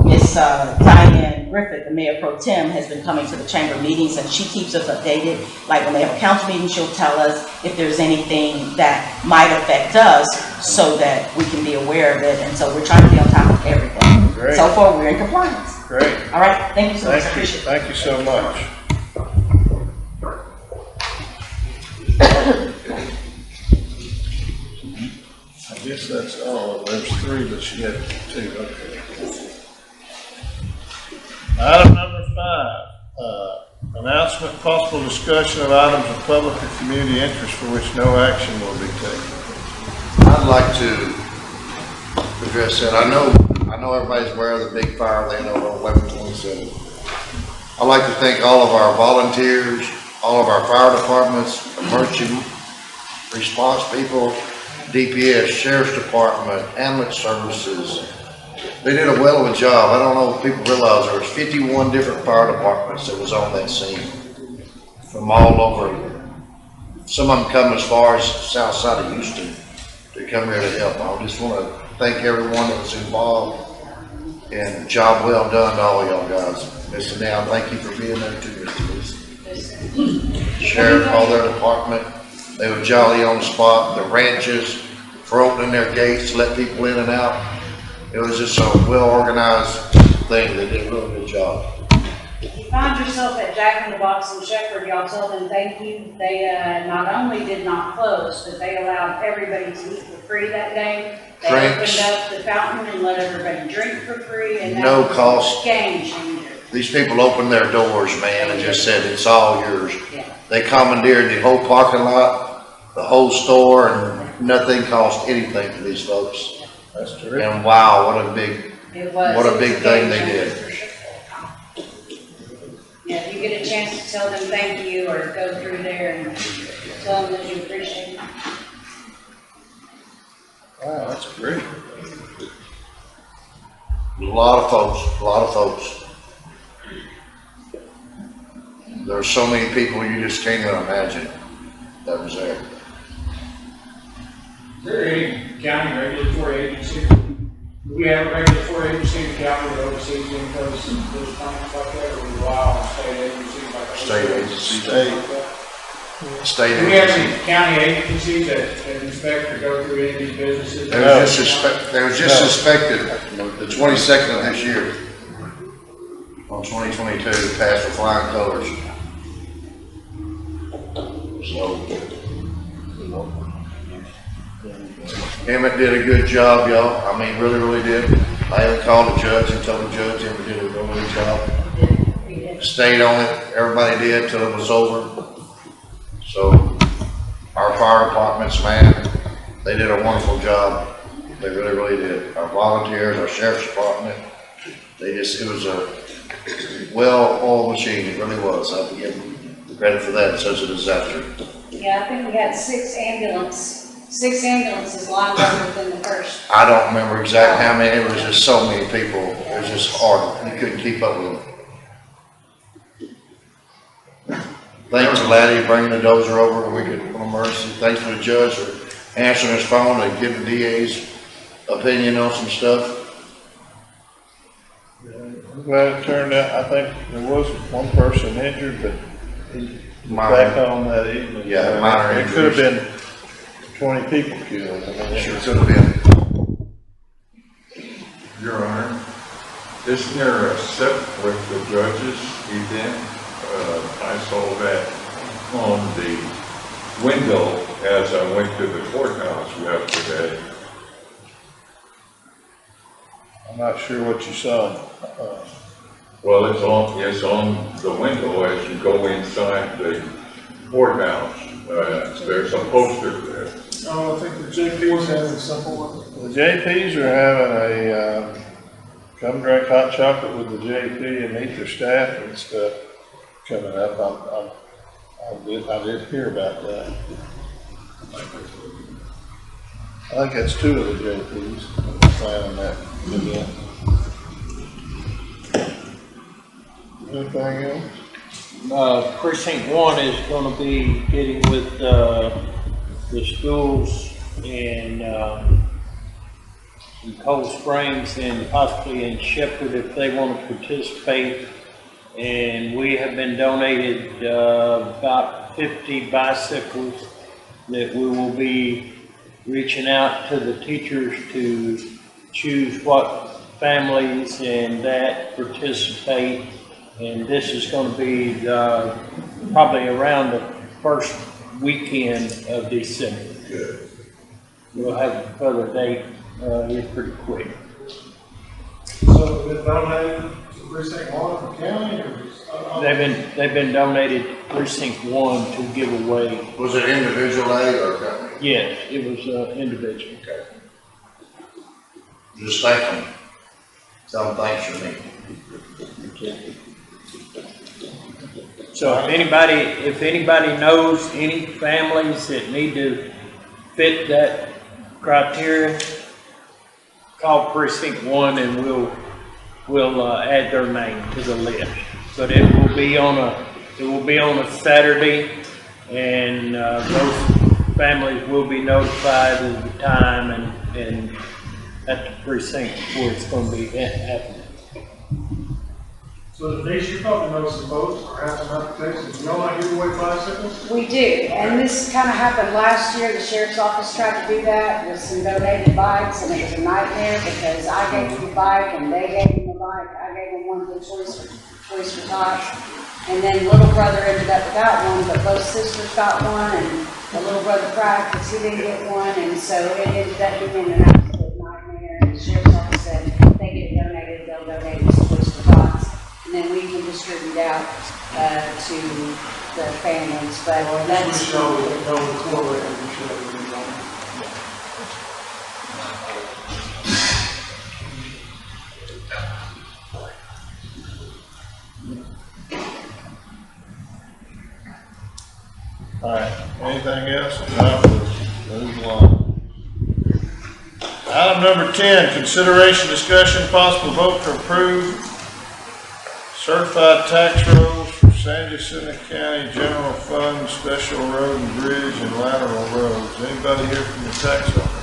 Miss Diane Griffith, the mayor pro tem, has been coming to the chamber meetings, and she keeps us updated. Like when they have a council meeting, she'll tell us if there's anything that might affect us so that we can be aware of it. And so we're trying to be on top of everything. Great. So far, we're in compliance. Great. All right, thank you so much, I Thank you, appreciate it. thank you so much. I guess that's all. There's 3, but she had 2. Okay. Item number 5, announcement, possible discussion of items of public or community interest for which no action will be taken. I'd like to address that. I know everybody's aware of the big fire they know on 1127. I'd like to thank all of our volunteers, all of our fire departments, emergency response people, DPS, Sheriff's Department, ambulance services. They did a well of a job. I don't know if people realize there was 51 different fire departments that was on that scene from all over. Some of them come as far as south side of Houston to come here to help. I just want to thank everyone that was involved, and job well done to all y'all guys. Mr. Now, thank you for being there too, Mr. Lewis. Sheriff, all their department, they were jolly on the spot, the ranches, for opening their gates to let people in and out. It was just a well-organized thing. They did a really good job. If you find yourself at Jack in the Box in Shepherd, y'all tell them thank you. They, not only did not close, but they allowed everybody to eat for free that day. They Drinks. opened up the fountain and let everybody drink for free, and that No was a cost. game changer. These people opened their doors, man, and just said, it's all yours. Yeah. They commandeered the whole parking lot, the whole store, and nothing cost anything to these folks. That's terrific. And wow, what a big, It was. what a it big was thing game they changer did. for sure. Yeah, if you get a chance to tell them thank you or go through there and tell them that you appreciate them. Wow, that's great. A lot of folks. There's so many people you just can't even imagine that was there. Is there any county regulatory agency? Do we have a regulatory agency in the county that oversees any of those plans like that, or we rely on state agencies like that? State agencies. State Do we have agency. any county agencies that inspect or go through any of these businesses? They was just suspected the 22nd of this year on 2022, passed with flying colors. So Emmett did a good job, y'all. I mean, really did. I even called the judge and told the judge Emmett did a really good job. Stayed on it, everybody did till it was over. So our fire departments, man, they did a wonderful job. They really did. Our volunteers, our sheriff's department, it was a well-oiled machine. It really was. I have to give them credit for that. Such a disaster. Yeah, I think we had 6 ambulances lined up within the first. I don't remember exactly how many. It was just so many people. It was just hard. You couldn't keep up with them. Thanks to Laddie bringing the dozer over when we could, on emergency. Thanks to the judge for answering his phone and giving the DA's opinion on some stuff. I'm glad it turned out. I think there was one person injured, but he was Minor. back on that evening. Yeah, minor It could have injuries. been 20 people killed. I mean, Sure could have been. Your Honor, isn't there a step with the judge's event? I saw that on the window as I went to the courthouse yesterday. I'm not sure what you saw. Well, it's on the window as you go inside the courthouse. There's a poster there. Oh, I think the JP's having something. The JPs are having a, come drink hot chocolate with the JP and meet their staff and stuff coming up. I did hear about that. I think that's 2 of the JPs planning that event. Anything else? Precinct 1 is gonna be getting with, the schools in Cold Springs and possibly in Shepherd if they want to participate. And we have been donated, about 50 bicycles that we will be reaching out to the teachers to choose what families and that participate. And this is going to be probably around the first weekend of December. Good. We'll have a further date here pretty quick. So it's been donated to precinct 1 of the county or? They've been donated to precinct 1 to give away. Was it individual aid or company? Yes, it was individual. Okay. Just thank them. Tell them thanks for me. So if anybody knows any families that need to fit that criteria, call precinct 1 and we'll add their name to the list. But it will be on a Saturday, and those families will be notified of the time and at the precinct where it's going to be happening. So Denise, you probably know some folks or have some applications. Do y'all not give away bicycles? We do, and this kind of happened last year. The sheriff's office tried to do that with some donated bikes, and it was a nightmare because I gave them a bike and they gave them a bike. I gave them one for choice for tots. And then little brother ended up without one, but both sisters got one, and the little brother cried because he didn't get one, and so it ended up being an absolute nightmare. And the sheriff's office said, if they get it donated, they'll donate it to choice for tots. And then we can distribute out to the families, but that's. We show the correlate and we show everything on it. All right, anything else? No, we'll move along. Item number 10, consideration, discussion, possible vote to approve certified tax rolls for San Jacinto County General Fund, Special Road and Bridge and Lateral Roads. Anybody here from the tax office?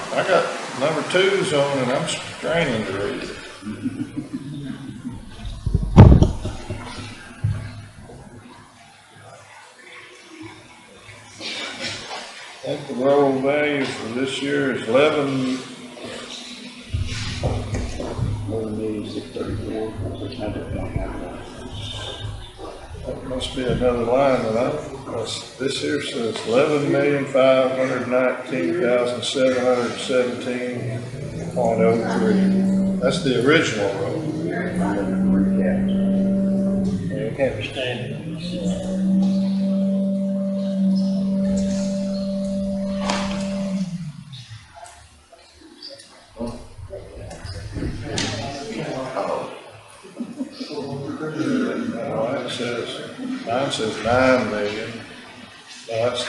I got number 2s on and I'm straining to read it. I think the roll value for this year is 11. 11,634,600. That must be another line that this here says 11,519,717.03. That's the original roll. You have a standing. 9 million. That's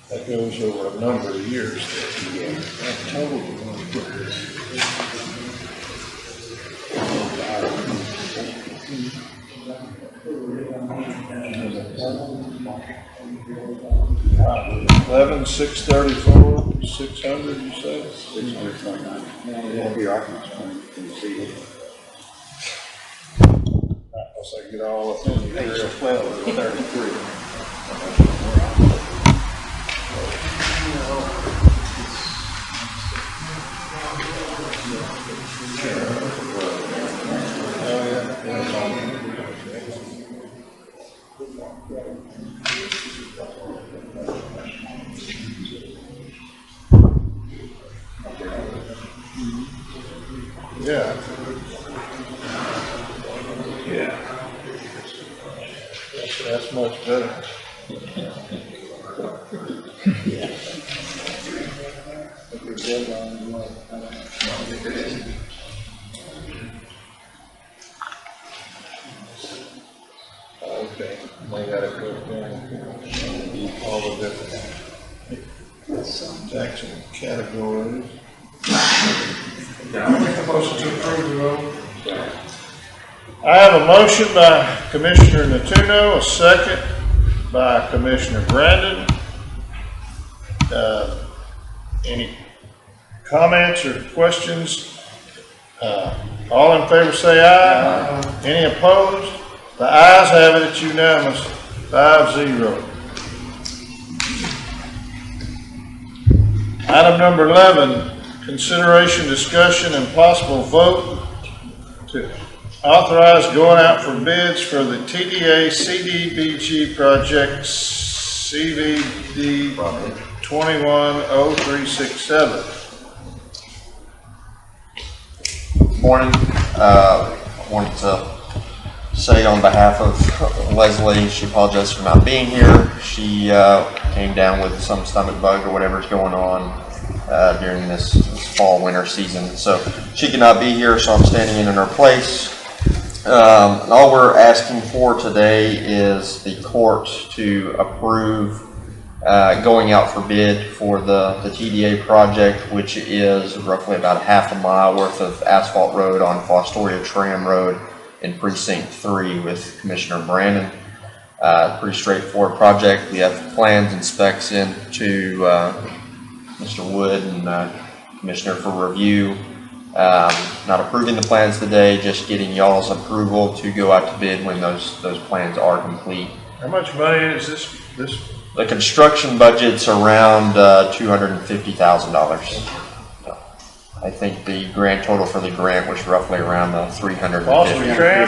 that goes over a number of years. Yeah. $11,634,600. You say 629. Yeah, here I can see it. Once I get all up in the Page 12 or 33. Yeah. Yeah. That's much better. Okay, they got it put down. All the different tax categories. Yeah, I make a motion to approve the roll. I have a motion by Commissioner Natuno, a second by Commissioner Brandon. Any comments or questions? All in favor say aye. Any opposed? The ayes have it, it's unanimous, 5-0. Item number 11, consideration, discussion, and possible vote to authorize going out for bids for the TDA CDBG project CVD 210367. Morning. Wanted to say on behalf of Leslie, she apologizes for not being here. She came down with some stomach bug or whatever's going on during this fall winter season. So she could not be here, so I'm standing in her place. All we're asking for today is the court to approve going out for bid for the TDA project, which is roughly about a half a mile worth of asphalt road on Fostoria Tram Road in Precinct 3 with Commissioner Brandon. Pretty straightforward project. We have plans and specs in to Mr. Wood and Commissioner for review. Not approving the plans today, just getting y'all's approval to go out to bid when those plans are complete. How much money is this? The construction budget's around $250,000. I think the grand total for the grant was roughly around $350,000. Foster Tram?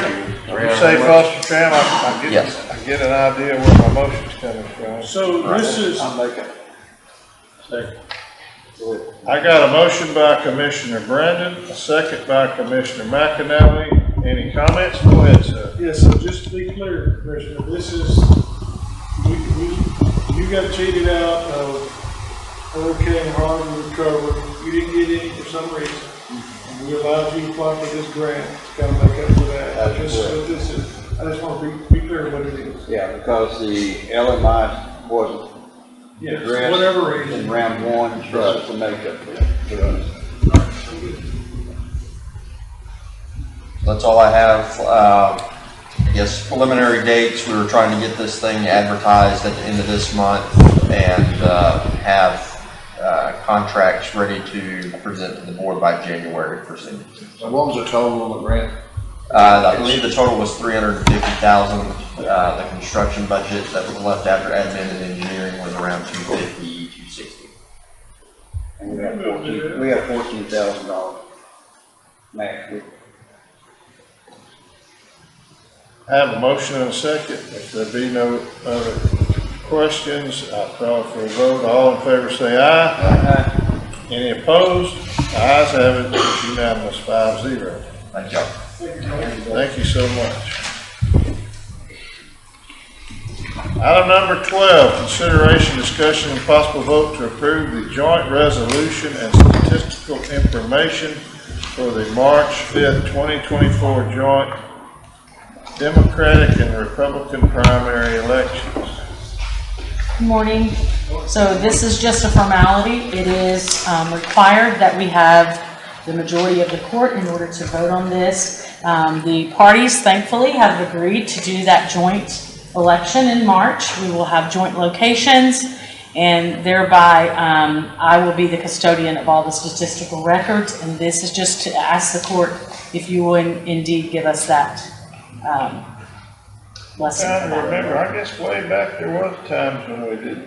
When you say Foster Tram, I get an idea where my motion's coming from. So this is, I got a motion by Commissioner Brandon, a second by Commissioner McAnally. Any comments? Go ahead, sir. yeah, so just to be clear, Commissioner, this is, you got cheated out of Hurricane Harvey recovery. You didn't get any for some reason. And we allowed you to apply for this grant to kind of make up for that. This is what this is. I just want to be clear what it is. Yeah, because the LMI wasn't Yes, addressed whatever reason. in round one, this is the makeup for us. That's all I have. I guess preliminary dates, we were trying to get this thing advertised at the end of this month and have contracts ready to present to the board by January for signature. So what was the total on the grant? I believe the total was $350,000. The construction budget that was left after admin and engineering was around $250,000, $260,000. And we got $14,000 max. I have a motion and a second. If there be no other questions, I'll call for a vote. All in favor say aye. Aye. Any opposed? The ayes have it. It's unanimous, 5-0. Thank you. Thank you so much. Item number 12, consideration, discussion, and possible vote to approve the joint resolution and statistical information for the March 5th, 2024 joint Democratic and Republican primary elections. Good morning. So this is just a formality. It is required that we have the majority of the court in order to vote on this. The parties thankfully have agreed to do that joint election in March. We will have joint locations, and thereby I will be the custodian of all the statistical records, and this is just to ask the court if you will indeed give us that blessing. I remember, I guess way back there was times when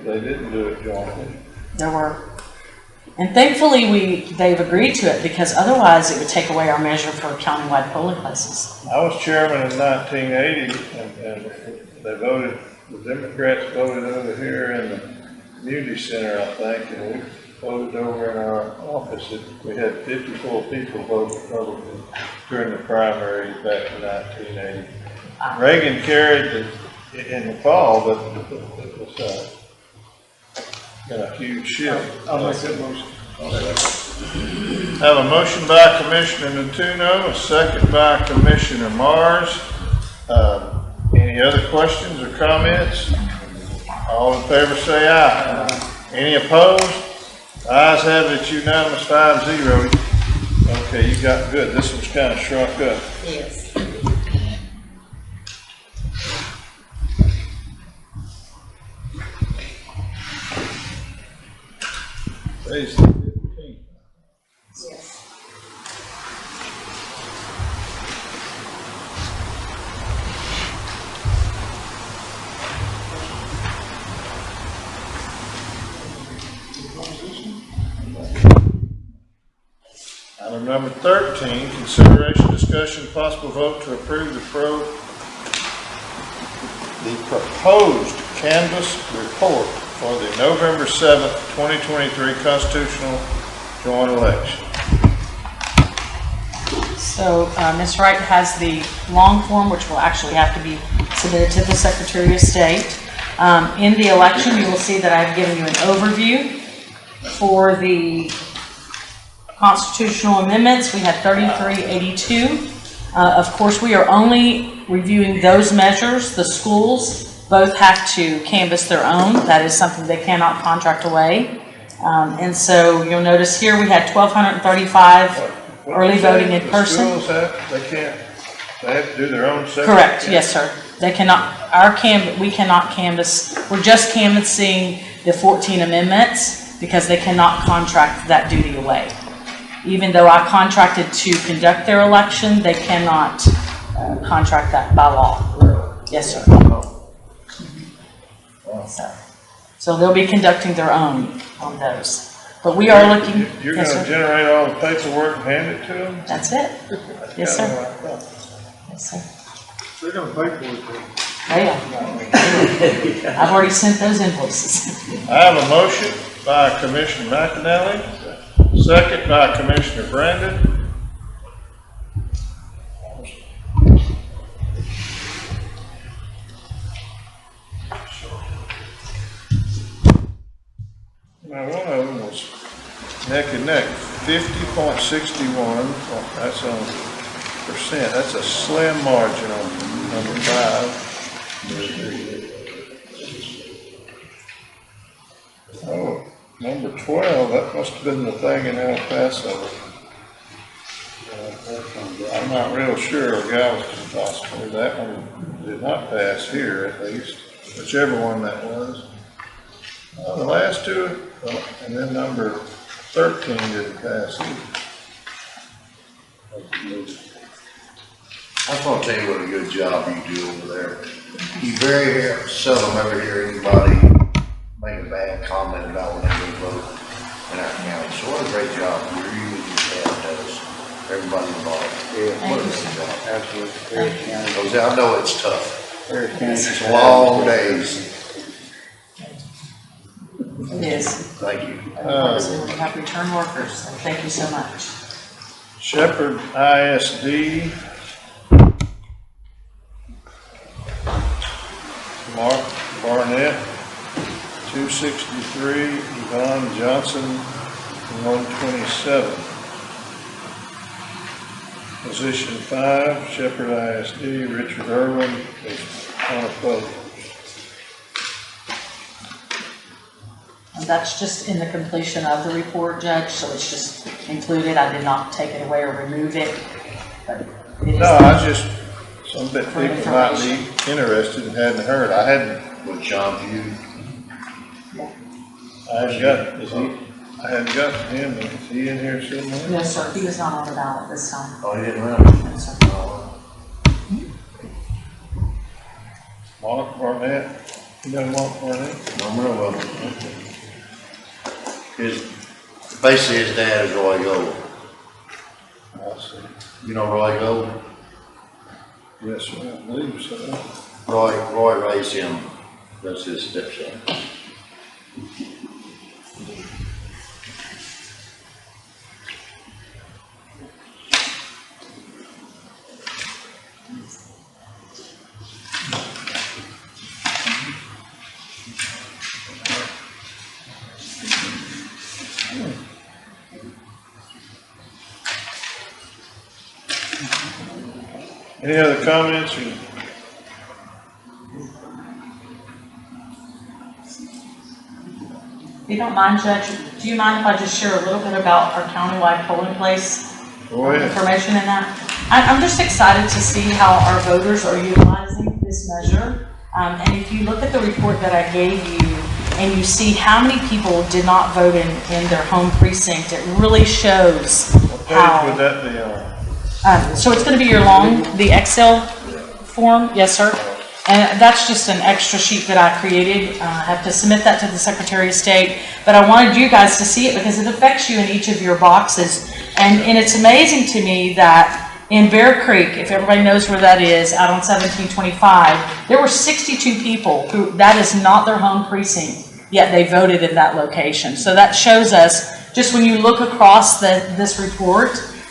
they didn't do it jointly. There were. And thankfully they've agreed to it, because otherwise it would take away our measure for countywide polling places. I was chairman in 1980, and they voted, the Democrats voted over here in the community center, I think, and we voted over in our office. We had 54 people vote Republican during the primary back in 1980. Reagan carried in the fall, but it was been a huge shift. I'll make that motion. Have a motion by Commissioner Natuno, a second by Commissioner Mars. Any other questions or comments? All in favor say aye. Any opposed? Ayes have it, it's unanimous, 5-0. Okay, you got good. This one's kind of shrunk up. Yes. Today's the 15th. Yes. Item number 13, consideration, discussion, possible vote to approve the proposed canvass report for the November 7th, 2023 constitutional joint election. So Ms. Wright has the long form, which will actually have to be submitted to the Secretary of State. In the election, you will see that I've given you an overview for the constitutional amendments. We had 3382. Of course, we are only reviewing those measures. The schools both have to canvass their own. That is something they cannot contract away. And so you'll notice here we had 1,235 early voting in person. The schools they have to do their own separate. Correct, yes, sir. They cannot, we cannot canvass, we're just canvassing the 14 amendments because they cannot contract that duty away. Even though I contracted to conduct their election, they cannot contract that by law. Yes, sir. So they'll be conducting their own on those. But we are looking. You're Yes, gonna sir. generate all the paperwork and hand it to them? That's it. Yes, sir. Yes, sir. They're gonna pay for it. Oh, yeah. I've already sent those invoices. I have a motion by Commissioner McAnally, second by Commissioner Brandon. Now, one of them was neck and neck, 50.61, that's on percent, that's a slim margin on number 5. Oh, number 12, that must have been the thing in El Paso. I'm not real sure of Galveston possibly, that one did not pass here at least, whichever one that was. The last two, and then number 13 didn't pass either. I just want to tell you what a good job you do over there. You very seldom ever hear anybody make a bad comment about when they go vote in our county. So what a great job you and your staff does. Everybody involved. Yeah, What a great job. absolutely. Jose, I know it's tough. It's It's long days. It is. Thank you. We have return workers, so thank you so much. Shepherd ISD. Mark Barnett, 263, Yvonne Johnson, 127. Position 5, Shepherd ISD, Richard Irwin is unopposed. And that's just in the completion of the report, Judge, so it's just included. I did not take it away or remove it. But it is. No, I just, some bit people might be interested and hadn't heard. I hadn't, With John View. I hadn't got to him. Is he in here somewhere? No, sir, he was not on the ballot this time. Oh, you didn't run? No, sir. Mark Barnett. You know Mark Barnett? No, well. Basically his dad is Roy Gold. I see. You know Roy Gold? Yes, sir, I believe so. Roy raised him. That's his stepson. Any other comments? If you don't mind, Judge, do you mind if I just share a little bit about our countywide polling place Go ahead. information in that? I'm just excited to see how our voters are utilizing this measure. And if you look at the report that I gave you and you see how many people did not vote in their home precinct, it really shows What how. page would that be on? So it's going to be the Excel form, yes, sir. And that's just an extra sheet that I created. I have to submit that to the Secretary of State. But I wanted you guys to see it because it affects you in each of your boxes. And it's amazing to me that in Bear Creek, if everybody knows where that is, out on 1725, there were 62 people who, that is not their home precinct, yet they voted in that location. So that shows us, just when you look across this report,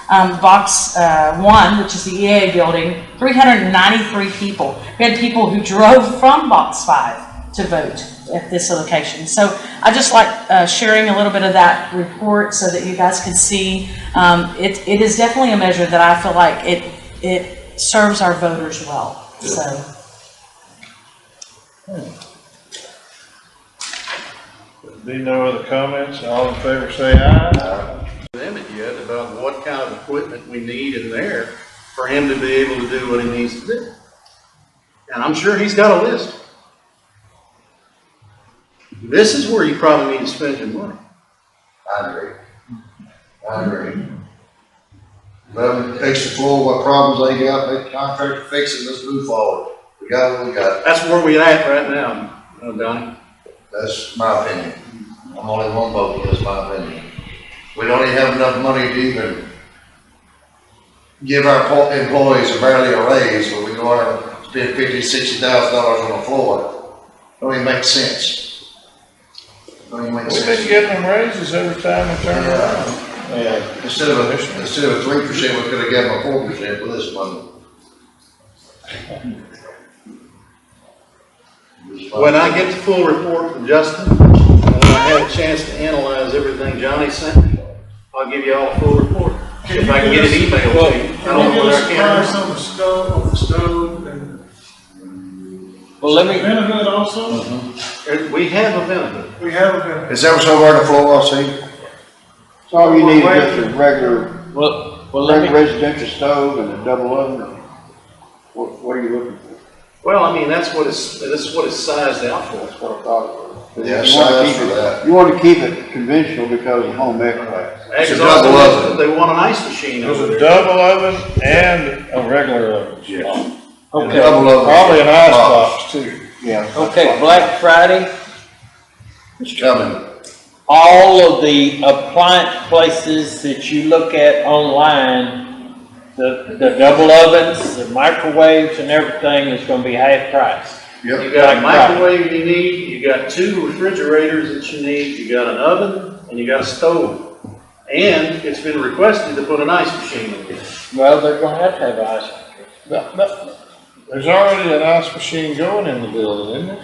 Box 1, which is the EA building, 393 people. We had people who drove from Box 5 to vote at this location. So I just like sharing a little bit of that report so that you guys can see. It is definitely a measure that I feel like it serves our voters well. So. Be no other comments, all in favor say aye. Them yet about what kind of equipment we need in there for him to be able to do what he needs to do. And I'm sure he's got a list. This is where you probably need to spend your money. I agree. Well, fix the floor, what problems they got, make the contractor fix it, let's move forward. We got what we got. That's where we're at right now, Donnie. That's my opinion. I'm only one vote, but that's my opinion. We don't even have enough money to even give our employees barely a raise, but we go out and spend $50,000-$60,000 on the floor. Don't even make sense. Don't even make We've sense. been getting them raises every time we turn around. Yeah, instead of a 3%, we could have given them a 4% for this money. When I get the full report from Justin, and I have a chance to analyze everything Johnny sent me, I'll give you all a full report. If I can get an email to you. I don't know whether I Price can. on the stove, and Well, let me, vinegar also? We have a benefit. We have a vinegar. Is that what's over on the floor, I see? Oh, Oh, All you need is just a regular, well, let me, residential stove and a double oven. What are you looking for? Well, I mean, that's what it's sized out for. That's what I thought it was. Yeah, You wanna size keep for it- that. You want to keep it conventional because of home ec class. It's a Because double also oven. they want an ice machine There's over a there. double oven and a regular oven. okay, Double oven. Probably an ice box too. Yeah. okay, Black Friday, It's coming. all of the appliance places that you look at online, the double ovens, the microwaves and everything is gonna be half price. You got a microwave you need, you got 2 refrigerators that you need, you got an oven, and you got a stove. And it's been requested to put an ice machine in there. Well, they're gonna have to have ice. There's already an ice machine going in the building, isn't there?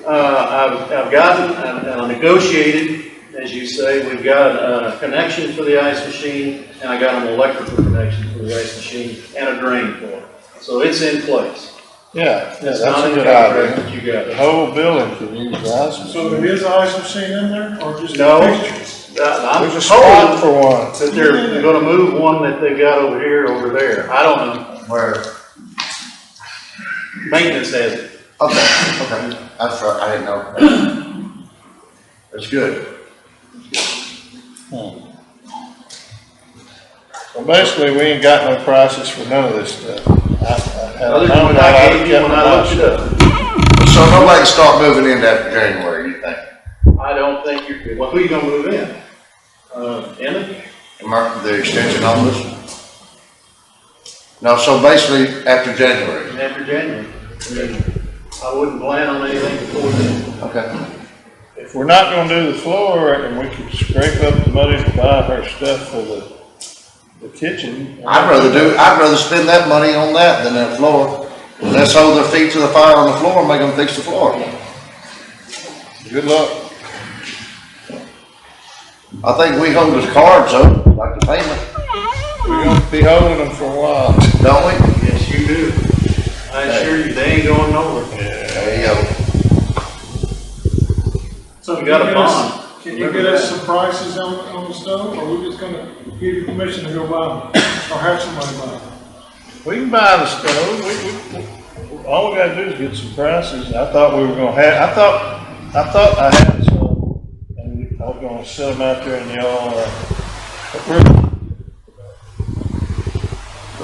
I've gotten, I negotiated, as you say, we've got a connection for the ice machine, and I got an electrical connection for the ice machine, and a drain for it. So it's in place. Yeah, It's that's not a in good contract, idea. but you got The it. whole building can use the ice machine. So there is an ice machine in there, or just No. fixtures? I'm There's a spot told for one. that they're gonna move one that they've got over here, over there. I don't know. Where? Maintenance has it. Okay. That's right, I didn't know. That's good. Well, basically, we ain't got no prices for none of this stuff. Other than what I gave you when I looked it up. So nobody can start moving in after January, you think? I don't think you're, well, who you gonna move in? Emmett? The extension on this? No, so basically after January. After January. I mean, I wouldn't plan on anything before then. Okay. If we're not gonna do the floor, and we could scrape up the money to buy her stuff for the kitchen. I'd rather spend that money on that than that floor. Let's hold their feet to the fire on the floor and make them fix the floor. Good luck. I think we hold his cards up, like the payment, We're gonna be holding them for a while. don't we? Yes, you do. I assure you, they ain't going nowhere. There you go. So You got a bond. Can you get us some prices on the stove, or we just gonna give you permission to go buy them, or have somebody buy them? We can buy the stove. All we gotta do is get some prices. I thought we were gonna have, I thought I had some, and I was gonna set them out there in y'all,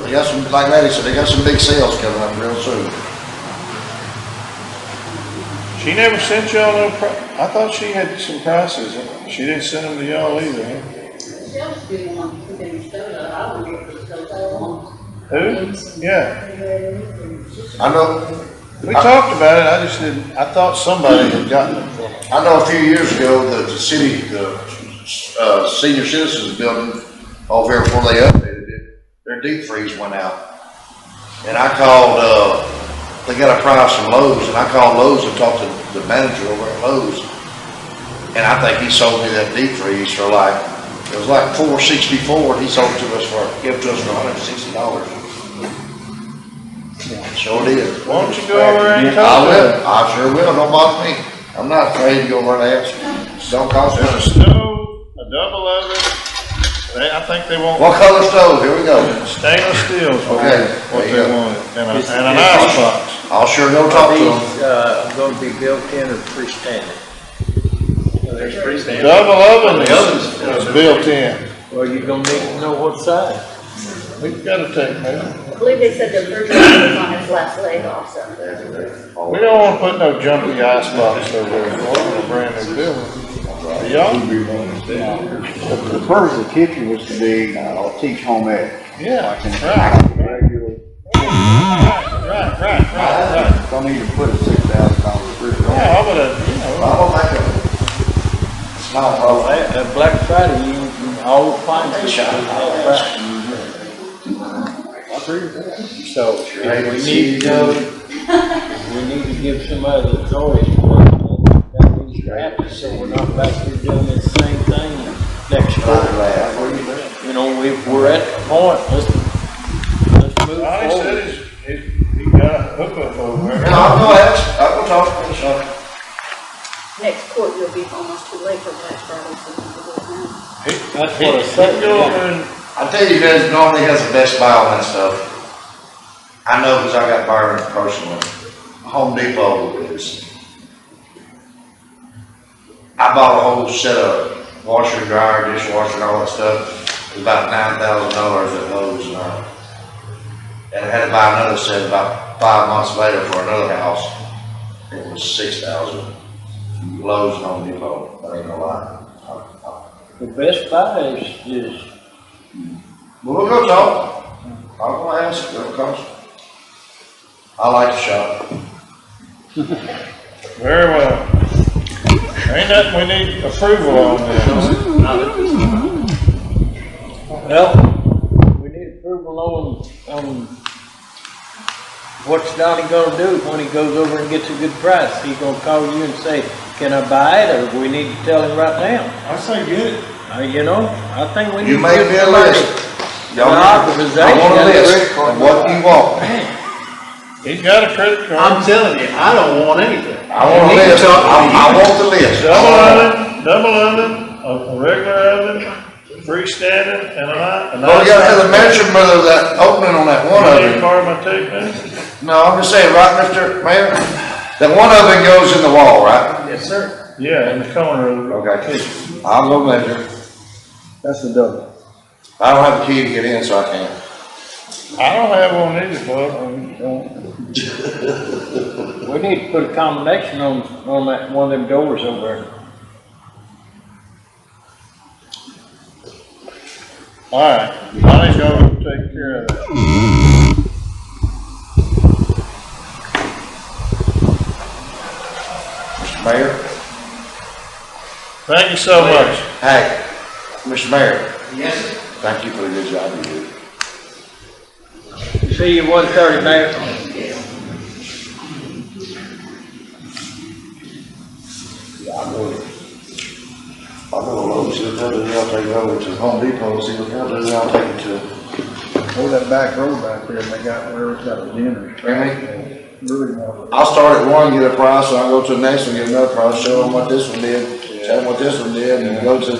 They got some, like Maddie said, they got some big sales coming up real soon. she never sent y'all no I thought she had some prices. She didn't send them to y'all either, huh? Who? Yeah. I know, We talked about it, I just didn't, I thought somebody had gotten them for me. I know a few years ago that the city, senior citizens building over here before they updated it, their deep freeze went out. And I called, they got a price from Lowe's, and I called Lowe's and talked to the manager over at Lowe's. And I think he sold me that deep freeze for like, it was like $464, and he sold it to us give it to us for $160. Sure did. Why don't you go over there and I talk to will, them? I sure will, don't bother me. I'm not afraid to go over and ask. Don't cost There's a much. stove, a double oven, I think they want. What color stove? Here we go. Stainless steel is what Okay, what there you they go. wanted, and an ice box. I'll sure go talk to them. Gonna be built in or freestanding? Double oven is built in. Well, you're gonna need to know what size. We've gotta take that. I believe they said the refrigerator was on its last leg also. We don't wanna put no jumpy ice box over there, we're in a brand new building. Y'all? The purpose of the kitchen was to be, teach home ec. Yeah, Like in a right. regular. Right. Don't need to put a $6,000 refrigerator. Yeah, I would, you know. I don't like it. It's not a problem. Black Friday, you all find it. So, we need to go, we need to give somebody the choice. That means you're happy, so we're not back here doing the same thing next year. You know, we're at the point, let's move He forward. said he got a hookup over there. Yeah, I'll go ask, I'll go talk to them. Next court, you'll be almost too late for Black Friday, so you can do it now. That's what I said. Go over and, I tell you guys, normally has the best buy on that stuff. I know because I got Byron personally. Home Depot is. I bought a whole set of washer, dryer, dishwasher, and all that stuff. It was about $9,000 at Lowe's, and I had to buy another set about 5 months later for another house. It was $6,000. Lowe's and Home Depot, that ain't no lie. The best buy is We'll go talk. I'll go ask, it'll cost. I like to shop. very well. Ain't nothing we need approval on then. well, we need approval on what's Donnie gonna do when he goes over and gets a good price. He's gonna call you and say, can I buy it, or we need to tell him right now? I say get it. You know, I think we need You to make give me a somebody list. an Y'all, I authorization. want a list of what you want. He's got a credit card. I'm telling you, I don't want anything. I want a list. I want the list. Double oven, a regular oven, freestanding, and an Oh, you gotta have the measurement of that opening on that one You need oven. part of my tape measure? No, I'm just saying, right, Mr. Mayor? That one oven goes in the wall, right? Yes, sir. Yeah, in the corner of the Okay. kitchen. I'll go measure. That's the double. I don't have a key to get in, so I can't. I don't have one either, bud. We need to put a combination on that, one of them doors over there. All right, Donnie's gonna take care of that. Mr. Mayor? Thank you so much. Hey, Mr. Mayor, Yes, sir. thank you for the good job you did. See you 1:30, Mayor. I'll go to Lowe's, see what they'll do, I'll take it over to Home Depot, see what they'll do, I'll take it to. Oh, that back road back there, they got, where it's got a dinner. Really? Really want I'll start at one, get a price, and I'll go to the next one, get another price, show them what this one did, tell them what this one did, and then go to,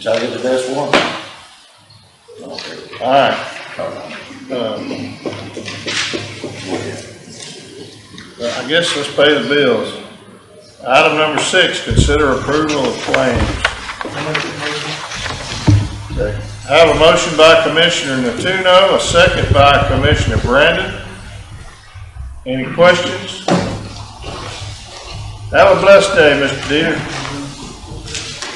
try to get the best one. All right. Well, I guess let's pay the bills. Item number 6, consider approval of claims. I have a motion by Commissioner Natuno, a second by Commissioner Brandon. Any questions? Have a blessed day, Mr. Dieter.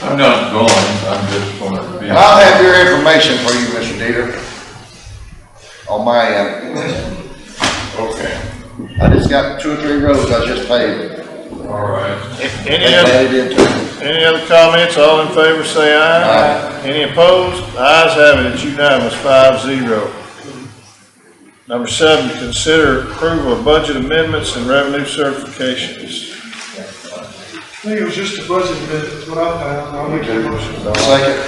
I'm not going, I'm just gonna be. And I'll have your information for you, Mr. Dieter, on my end. Okay. I just got 2 or 3 roads I just paved. All right. Any other comments? All in favor say aye. Any opposed? Ayes have it, it's unanimous, 5-0. Number 7, consider approval of budget amendments and revenue certifications. I think it was just a budget amendment, what I found. I'll make a motion. Second.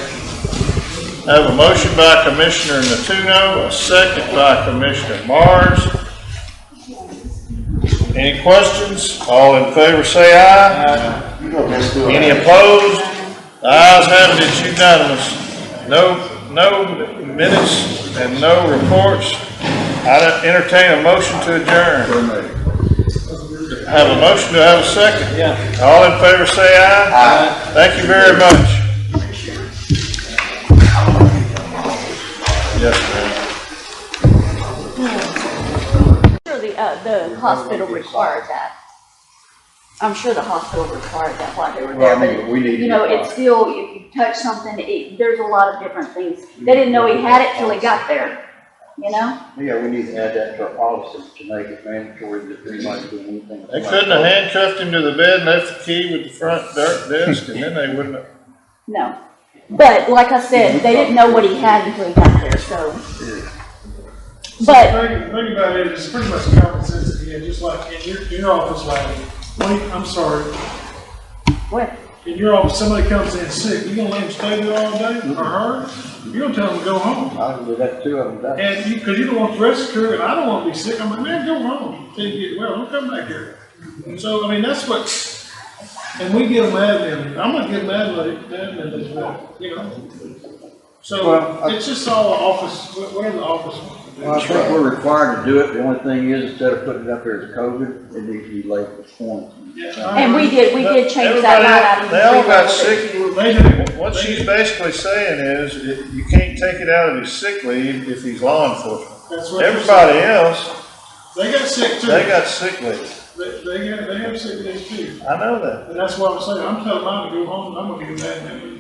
I have a motion by Commissioner Natuno, a second by Commissioner Mars. Any questions? All in favor say aye. Any opposed? The ayes have it, it's unanimous. No minutes and no reports. I entertain a motion to adjourn. Have a motion, to have a second? Yeah. All in favor say aye. Aye. Thank you very much. Yes, ma'am. Sure, the hospital required that. I'm sure the hospital required that while they were there, but, we need. you know, it's still, if you touch something, there's a lot of different things. They didn't know he had it till he got there, you know? Yeah, we need to add that to our policy to make it mandatory that we might do anything. They couldn't have handcuffed him to the bed and left the key with the front desk, and then they wouldn't have. No. But like I said, they didn't know what he had until he got there, so. But, The thing about it is pretty much common sense again, just like in your office, like, I'm sorry, what? in your office, somebody comes in sick, you gonna let them stay there all day, or her? You gonna tell them to go home. I can do that too, of them. And cause you don't want the rest of the crew, and I don't wanna be sick, I'm like, man, go home, till you get well, don't come back here. So, I mean, that's what, and we get them admin, I'm gonna get them admin as well, you know? So, Well, it's just all office, whatever the office wants to do. Well, I think we're required to do it. The only thing is, instead of putting it up there as COVID, it needs to be labeled as quarantine. And we did change that line item. They all got sick. They do. What she's basically saying is, you can't take it out of his sick leave if he's law enforcement. That's what Everybody else, they got sick too. they got sick leave. They have sick days too. I know that. And that's what I'm saying. I'm telling mine to go home, I'm gonna get mad at me.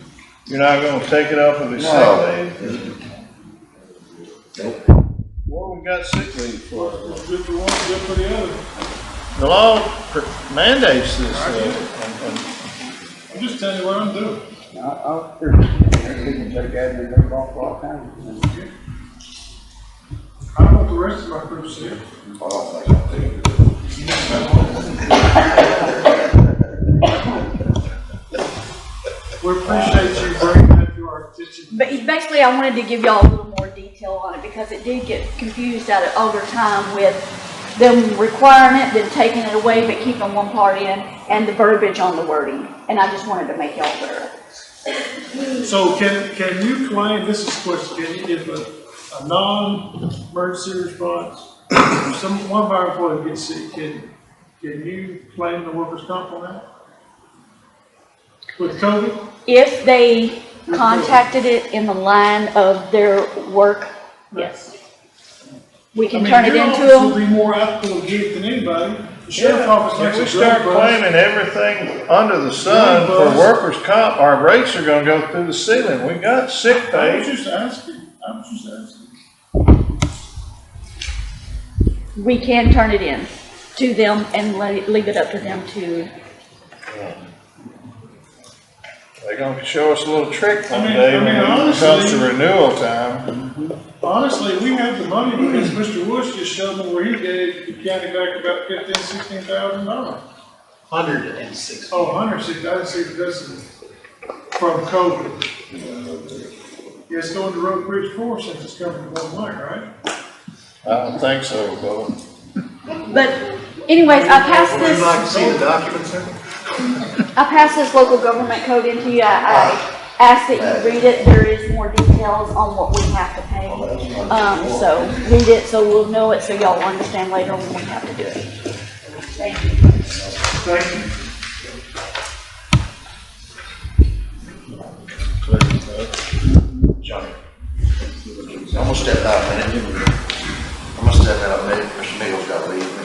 You're not gonna take it off of his No. sick leave? What we got sick leave for? Good for one, good for the other. The law mandates this, I'm just telling you what I'm doing. I'll, we can take admin leave off all kinds of things. I don't want the rest of my crew sick. We appreciate you bringing that to our attention. But basically, I wanted to give y'all a little more detail on it because it did get confused over time with them requiring it, then taking it away, but keeping one part in, and the verbiage on the wording. And I just wanted to make y'all aware of it. So can you claim, this is a question, can you give a non-emergency response? If one of our employees gets sick, can you claim the workers' comp on that? With COVID? If they contacted it in the line of their work, yes. We can turn it into Your office will them. be more applicable to get it than anybody. The sheriff's office If we makes a start drug bust. claiming everything under the sun Drug for bust. workers' comp, our rates are gonna go through the ceiling. We got sick I was pay. just asking, I was just asking. We can turn it in to them and leave it up to them to. They're gonna show us a little trick one I mean, day when it comes honestly- to renewal time. Honestly, we have the money because Mr. Woods just showed me where he gave the county back about $16,000. $106. Oh, 106, I didn't see this from COVID. Yeah, it's going to Road Bridge 4 since it's coming to one line, right? I don't think so, Bo. But anyways, I passed Would you like to this, see the documents? I passed this local government code into you. I ask that you read it. There is more details on what we have to pay. So read it so we'll know it, so y'all will understand later when we have to do it. Thank you. Thank you. Johnny. I'm gonna step out a minute. I'm gonna step out a minute. Mr. Mills got to leave.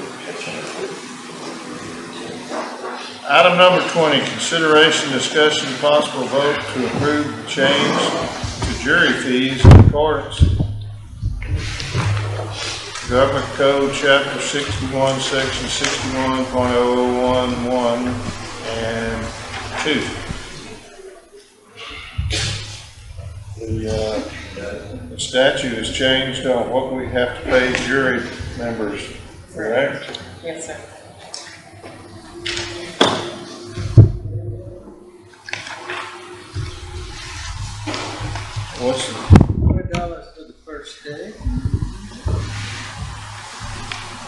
Item number 20, consideration, discussion, and possible vote to approve the change to jury fees in accordance Government Code, Chapter 61, Section 61.0011 and 2. The statute has changed on what we have to pay jury members, correct? Yes, sir. What's the $100 for the first day.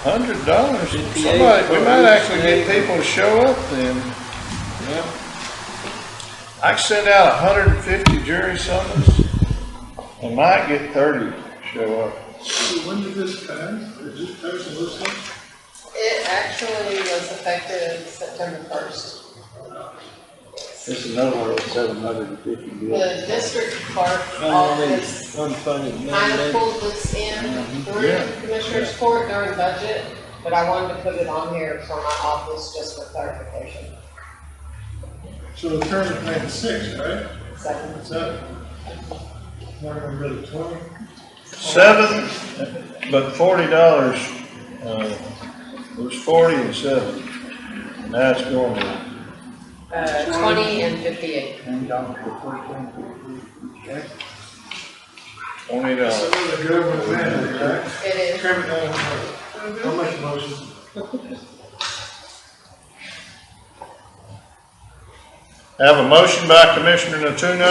$100? Somebody, we might actually get people to show up then. Yeah. I can send out 150 jury summons and might get 30 to show up. When did this pass? Did this pass in this one? It actually was effective September 1st. This is another one of 750 bills. The district clerk office Unfunded kind of mandate. pulled this in through Yeah. Commissioner's Court during budget, but I wanted to put it on here for my office just for clarification. So the term is made 6, right? 7. 7. Not gonna go to 20. 7, but $40, it was 40 and 7. Now it's going to 20 and 58. $10 for 14. Okay. $20. So the government mandate, right? It is. Chairman, I'll make a motion. Have a motion by Commissioner Natuno,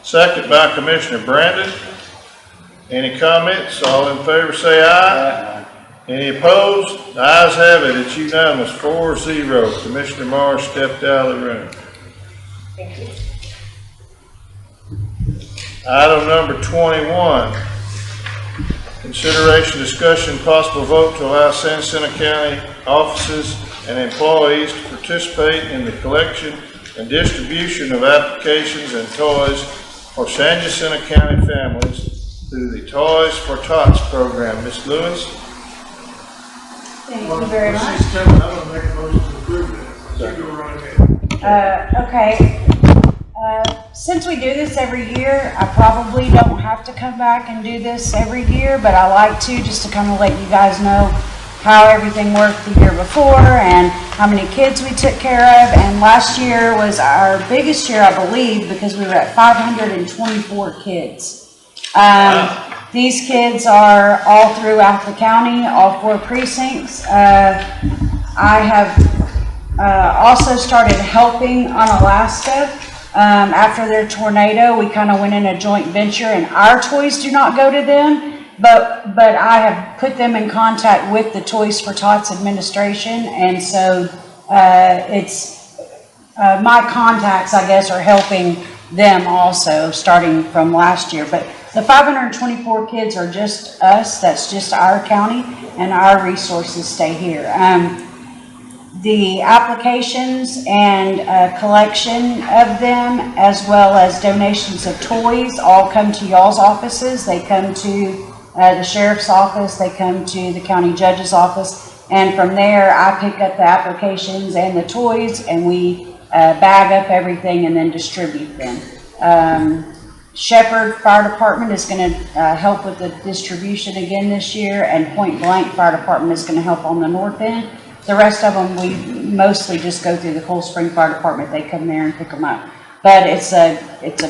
second by Commissioner Brandon. Any comments? All in favor say aye. Any opposed? The ayes have it. It's unanimous, 4-0. Commissioner Morris stepped out of the room. Thank you. Item number 21. Consideration, discussion, possible vote to allow San Jacinto County offices and employees to participate in the collection and distribution of applications and toys for San Jacinto County families through the Toys for Tots program. Ms. Lewis? Thank you very much. Mrs. Chairman, I'm gonna make a motion to approve that. You go right ahead. Okay. Since we do this every year, I probably don't have to come back and do this every year, but I like to, just to kind of let you guys know how everything worked the year before and how many kids we took care of. And last year was our biggest year, I believe, because we were at 524 kids. These kids are all throughout the county, all 4 precincts. I have also started helping on Alaska. After their tornado, we kind of went in a joint venture, and our toys do not go to them, but I have put them in contact with the Toys for Tots administration, and so it's my contacts, I guess, are helping them also, starting from last year. But the 524 kids are just us, that's just our county, and our resources stay here. The applications and collection of them, as well as donations of toys, all come to y'all's offices. They come to the sheriff's office, they come to the county judge's office, and from there I pick up the applications and the toys, and we bag up everything and then distribute them. Shepherd Fire Department is going to help with the distribution again this year, and Point Blank Fire Department is going to help on the north end. The rest of them, we mostly just go through the Cold Spring Fire Department. They come there and pick them up. But it's a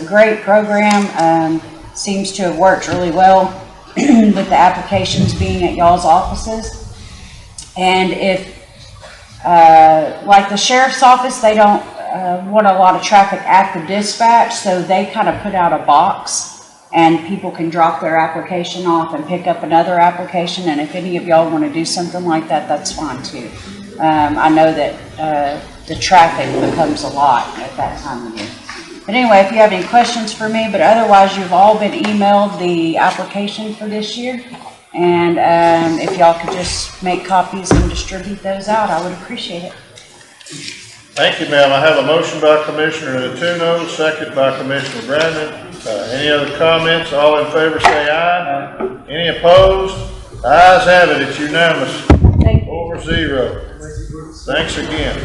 great program. Seems to have worked really well with the applications being at y'all's offices. And if, like the sheriff's office, they don't want a lot of traffic at the dispatch, so they kind of put out a box and people can drop their application off and pick up another application. And if any of y'all want to do something like that, that's fine too. I know that the traffic becomes a lot at that time of year. But anyway, if you have any questions for me, but otherwise you've all been emailed the application for this year. And if y'all could just make copies and distribute those out, I would appreciate it. Thank you, ma'am. I have a motion by Commissioner Natuno, second by Commissioner Brandon. Any other comments? All in favor say aye. Any opposed? The ayes have it. It's unanimous. 4-0. Thanks again.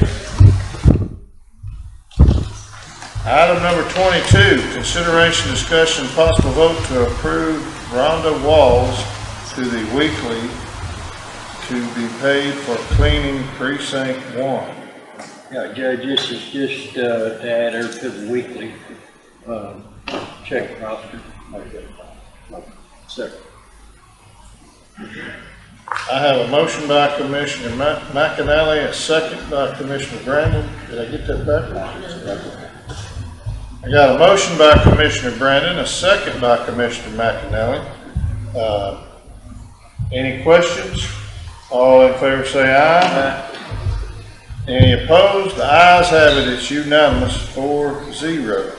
Item number 22, consideration, discussion, possible vote to approve Rhonda Walls to the weekly to be paid for cleaning precinct 1. Yeah, Judge, this is just, to add her to the weekly, check roster. Sir. I have a motion by Commissioner McAnally, a second by Commissioner Brandon. Did I get that backwards? I got a motion by Commissioner Brandon, a second by Commissioner McAnally. Any questions? All in favor say aye. Any opposed? The ayes have it. It's unanimous, 4-0.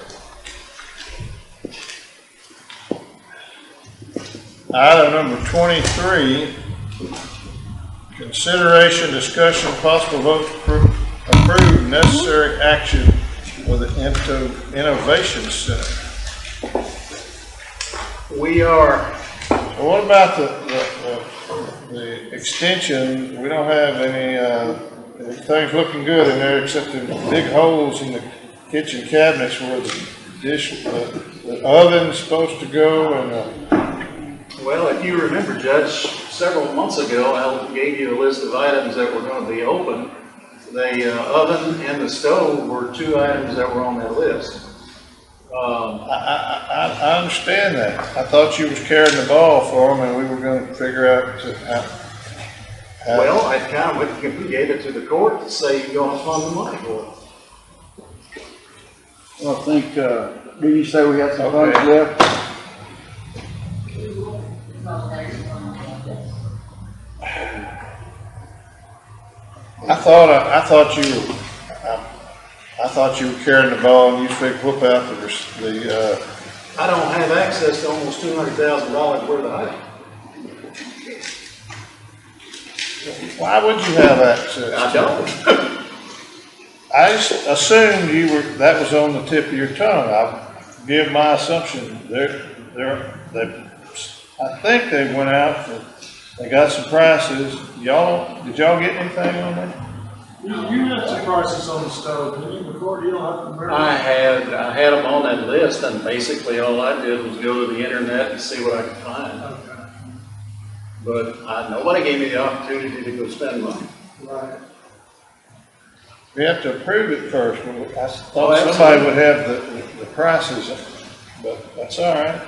Item number 23, consideration, discussion, possible vote to approve necessary action for the Innovation Center. We are, So what about the extension? We don't have any, everything's looking good in there except the big holes in the kitchen cabinets where the the oven's supposed to go and, well, if you remember, Judge, several months ago, I gave you a list of items that were going to be open. The oven and the stove were 2 items that were on that list. I understand that. I thought you was carrying the ball for them and we were going to figure out how. Well, I kind of gave it to the court to say you're going to fund the money for it. Well, I think, did you say we got some funds left? I thought you were carrying the ball and you figured whoop out the I don't have access to almost $200,000 worth of items. Why would you have access? I don't. I assumed that was on the tip of your tongue. I give my assumption. I think they went out they got some prices. Did y'all get anything on that? You had some prices on the stove, didn't you, before? You don't have to remember. I had them on that list, and basically all I did was go to the internet and see what I could find. Okay. But nobody gave me the opportunity to go spend money. Right. We have to approve it first. I thought somebody would have the prices, but that's all right.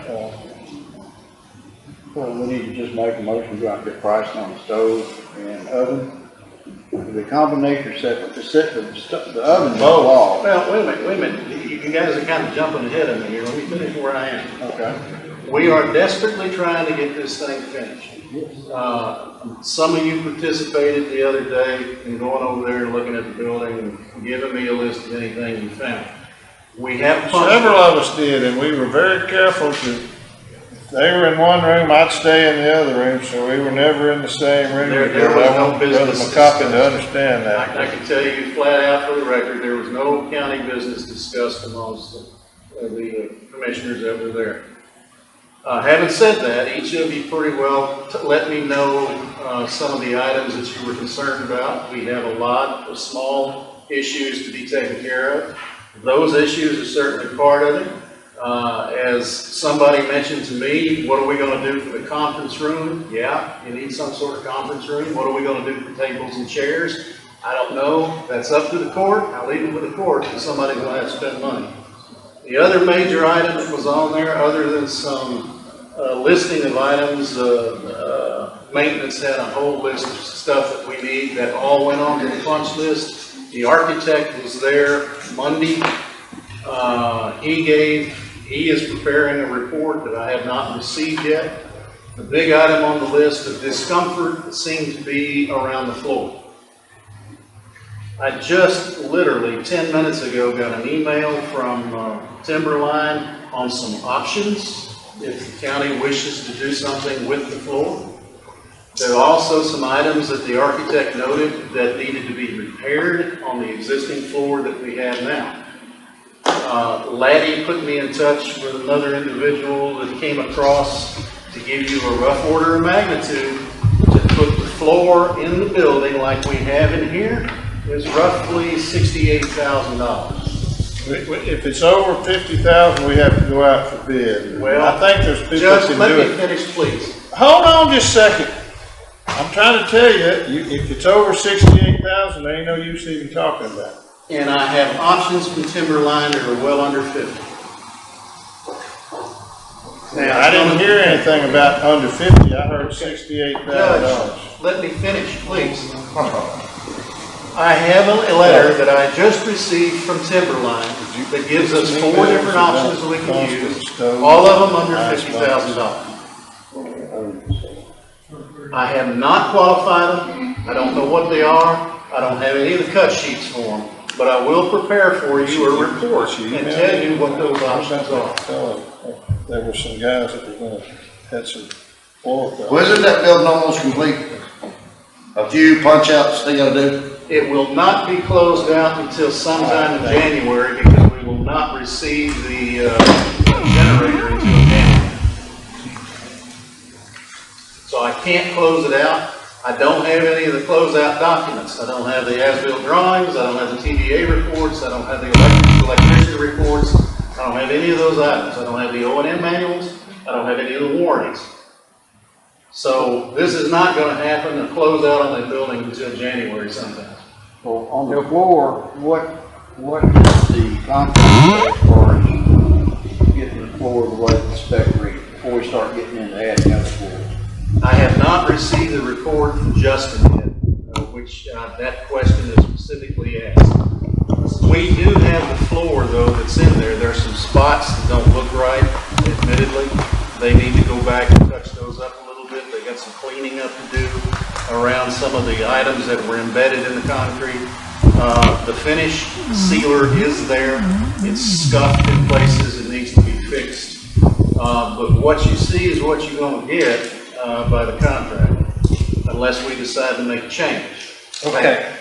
Well, we need to just make a motion, go out and get pricing on the stove and oven. The combinator set, the oven is wall. Well, wait a minute. You guys are kind of jumping ahead of me here. Let me finish where I am. Okay. We are desperately trying to get this thing finished. Some of you participated the other day in going over there and looking at the building and giving me a list of anything you found. We have Several of us did, and we were very careful to. If they were in one room, I'd stay in the other room, so we were never in the same room. There was no business. Brother McCoppin to understand that. I can tell you flat out for the record, there was no county business discussed amongst the commissioners that were there. Having said that, each of you pretty well let me know some of the items that you were concerned about. We have a lot of small issues to be taken care of. Those issues are certainly part of it. As somebody mentioned to me, what are we going to do for the conference room? Yeah, you need some sort of conference room. What are we going to do for tables and chairs? I don't know. That's up to the court. I'll leave it with the court because somebody's going to have to spend money. The other major item that was on there, other than some listing of items, maintenance had a whole list of stuff that we need that all went on to the punch list. The architect was there Monday. He is preparing a report that I have not received yet. The big item on the list of discomfort seemed to be around the floor. I just literally 10 minutes ago got an email from Timberline on some options if the county wishes to do something with the floor. There are also some items that the architect noted that needed to be repaired on the existing floor that we have now. Laddie put me in touch with another individual that came across to give you a rough order of magnitude to put the floor in the building like we have in here is roughly $68,000. If it's over 50,000, we have to go out for bid. Well, I think there's people Judge, that can let do me it. finish, please. hold on just a second. I'm trying to tell you, if it's over 68,000, there ain't no use even talking about it. And I have options from Timberline that are well under 50. Now, I didn't hear anything about under 50, I heard $68,000. Judge, let me finish, please. I have a letter that I just received from Timberline that gives us 4 different options that we can use, all of them under $50,000. I have not qualified them, I don't know what they are, I don't have any of the cut sheets for them, but I will prepare for you a report and tell you what those options are. There were some guys that were gonna, had some oil. Wasn't that building almost complete? A few punch outs they gotta do? It will not be closed out until sometime in January because we will not receive the generator until January. So I can't close it out. I don't have any of the closeout documents. I don't have the as-built drawings, I don't have the TVA reports, I don't have the electricity reports, I don't have any of those items. I don't have the O&M manuals, I don't have any of the warranties. So this is not gonna happen, a closeout on that building until January sometime. Well, on the floor, what does the contract say as far as getting the floor the way the spec reads before we start getting into adding other floors? I have not received the report from Justin yet, which that question is specifically asked. We do have the floor though that's in there. There's some spots that don't look right, admittedly. They need to go back and touch those up a little bit. They got some cleaning up to do around some of the items that were embedded in the concrete. The finish sealer is there. It's scuffed in places. It needs to be fixed. But what you see is what you're going to get by the contract, unless we decide to make a change. Okay.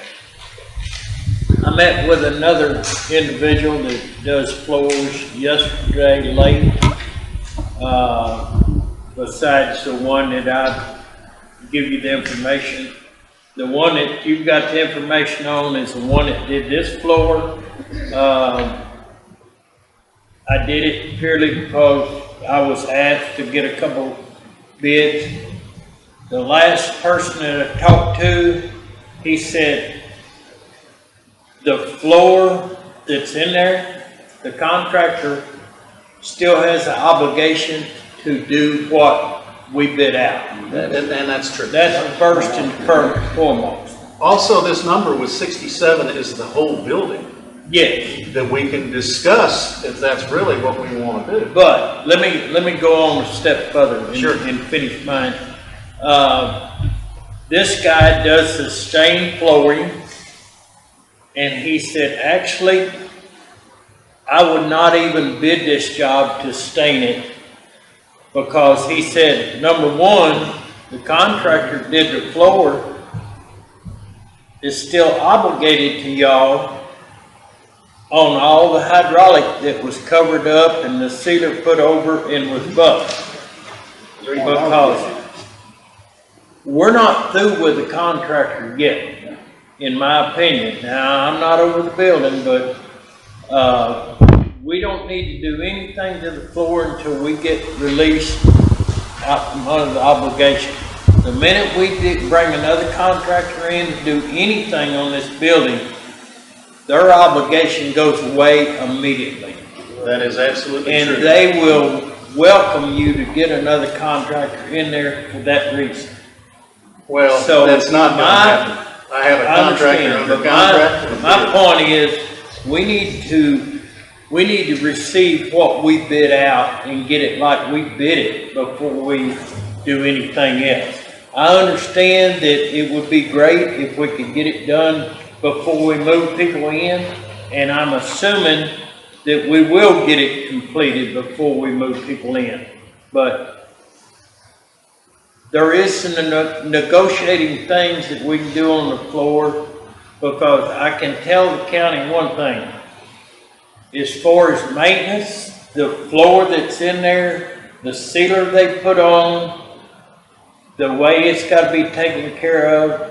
I met with another individual that does floors yesterday late, besides the one that I give you the information. The one that you've got the information on is the one that did this floor. I did it purely because I was asked to get a couple bids. The last person that I talked to, he said the floor that's in there, the contractor still has the obligation to do what we bid out. And that's true. That's first and foremost. Also, this number with 67 is the whole building. Yes. That we can discuss if that's really what we want to do. But let me go on a step further and finish mine. This guy does the stained flooring, and he said, actually, I would not even bid this job to stain it, because he said, number one, the contractor did the floor, is still obligated to y'all on all the hydraulic that was covered up and the sealer put over and was buffed. Because we're not through with the contractor yet, in my opinion. Now, I'm not over the building, but we don't need to do anything to the floor until we get released out from under the obligation. The minute we bring another contractor in to do anything on this building, their obligation goes away immediately. That is absolutely true. And they will welcome you to get another contractor in there for that reason. Well, So that's not going to happen. I have a contractor under contract. My point is, we need to receive what we bid out and get it like we bid it before we do anything else. I understand that it would be great if we could get it done before we move people in, and I'm assuming that we will get it completed before we move people in. But there is some negotiating things that we can do on the floor, because I can tell the county one thing. As far as maintenance, the floor that's in there, the sealer they put on, the way it's got to be taken care of.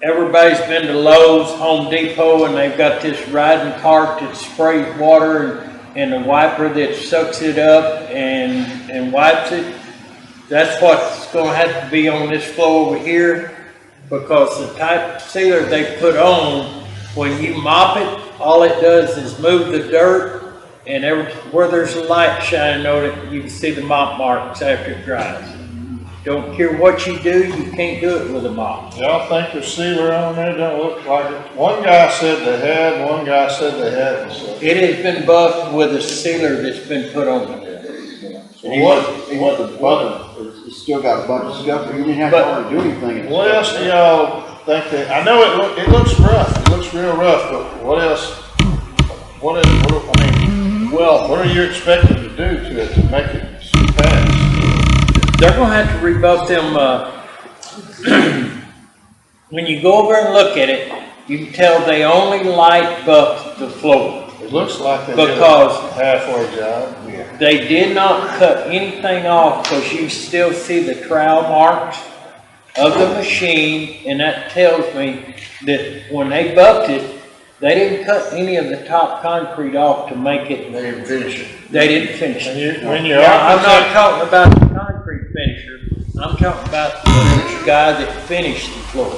Everybody's been to Lowe's, Home Depot, and they've got this riding cart that sprays water and a wiper that sucks it up and wipes it. that's what's gonna have to be on this floor over here, because the type of sealer they put on, when you mop it, all it does is move the dirt, and where there's a light shining on it, you can see the mop marks after it dries. Don't care what you do, you can't do it with a mop. Y'all think the sealer on there don't look like it? One guy said they had, one guy said they hadn't, so. It has been buffed with a sealer that's been put on it. He wasn't bugging, it's still got a bunch of stuff, but you didn't have to hardly do anything. What else do y'all think that, I know it looks rough, it looks real rough, but what else? What are you expecting to do to it to make it pass? They're gonna have to rebuff them, when you go over and look at it, you can tell they only light buffed the floor. It looks like they did Because a halfway job. Yeah. they did not cut anything off, because you still see the trowel marks of the machine, and that tells me that when they buffed it, they didn't cut any of the top concrete off to make it. They didn't finish it. They didn't finish it. I'm not talking about the concrete finisher. I'm talking about the guy that finished the floor.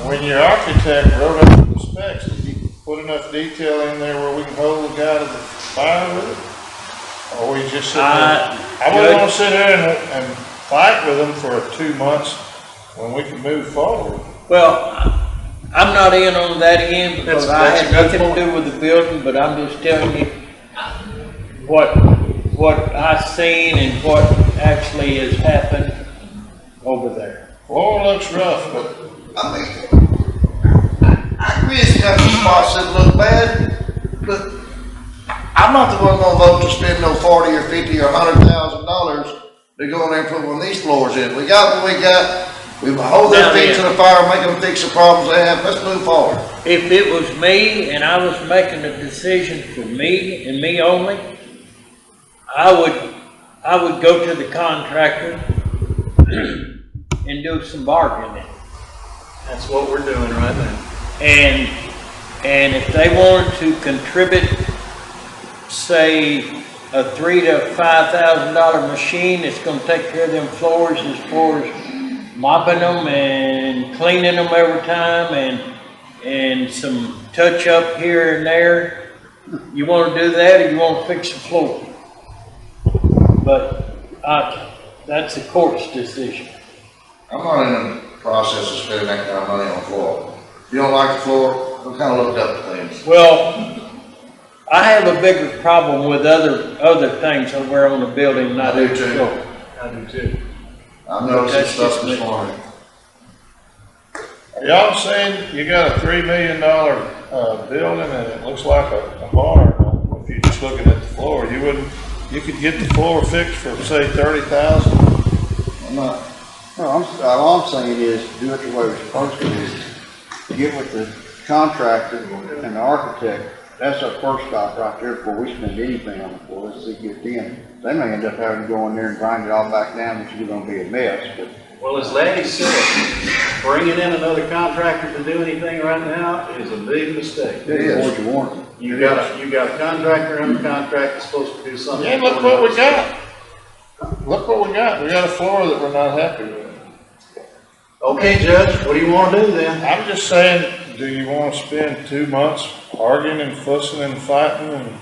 When your architect wrote up the specs, did he put enough detail in there where we can hold the guy to the fire with it? Or we just sit there? I wouldn't want to sit here and fight with them for 2 months when we can move forward. Well, I'm not in on that end because I had nothing to do with the building, but I'm just telling you what I've seen and what actually has happened over there. Floor looks rough, but I mean, I agree it's got some spots that look bad, but I'm not the one gonna vote to spend no $40 or $50 or $100,000 to go in there and put one of these floors in. We got what we got. We hold their feet to the fire, make them fix the problems they have. Let's move forward. If it was me and I was making a decision for me and me only, I would go to the contractor and do some bargaining. That's what we're doing right now. And if they wanted to contribute, say, a $3,000 to $5,000 machine that's going to take care of them floors as far as mopping them and cleaning them every time and some touch up here and there, you want to do that or you want to fix the floor? But that's the court's decision. I'm not in the process of spending that kind of money on the floor. If you don't like the floor, we'll kind of look up things. Well, I have a bigger problem with other things over on the building than I do too. floor. I do too. I've noticed some stuff this morning. are y'all saying you got a $3 million building and it looks like a barn? If you're just looking at the floor, you could get the floor fixed for say $30,000. I'm not, no, all I'm saying is do it the way we're supposed to do. Get with the contractor and the architect. That's our first stop right there before we spend anything on the floor. Let's see, get in. They may end up having to go in there and grind it all back down, which is gonna be a mess, but. Well, as Larry said, bringing in another contractor to do anything right now is a big mistake. It is. You got a contractor under contract that's supposed to do something. Yeah, look what we got. Look what we got. We got a floor that we're not happy with. Okay, Judge, what do you want to do then? I'm just saying, do you want to spend 2 months arguing and fussing and fighting and?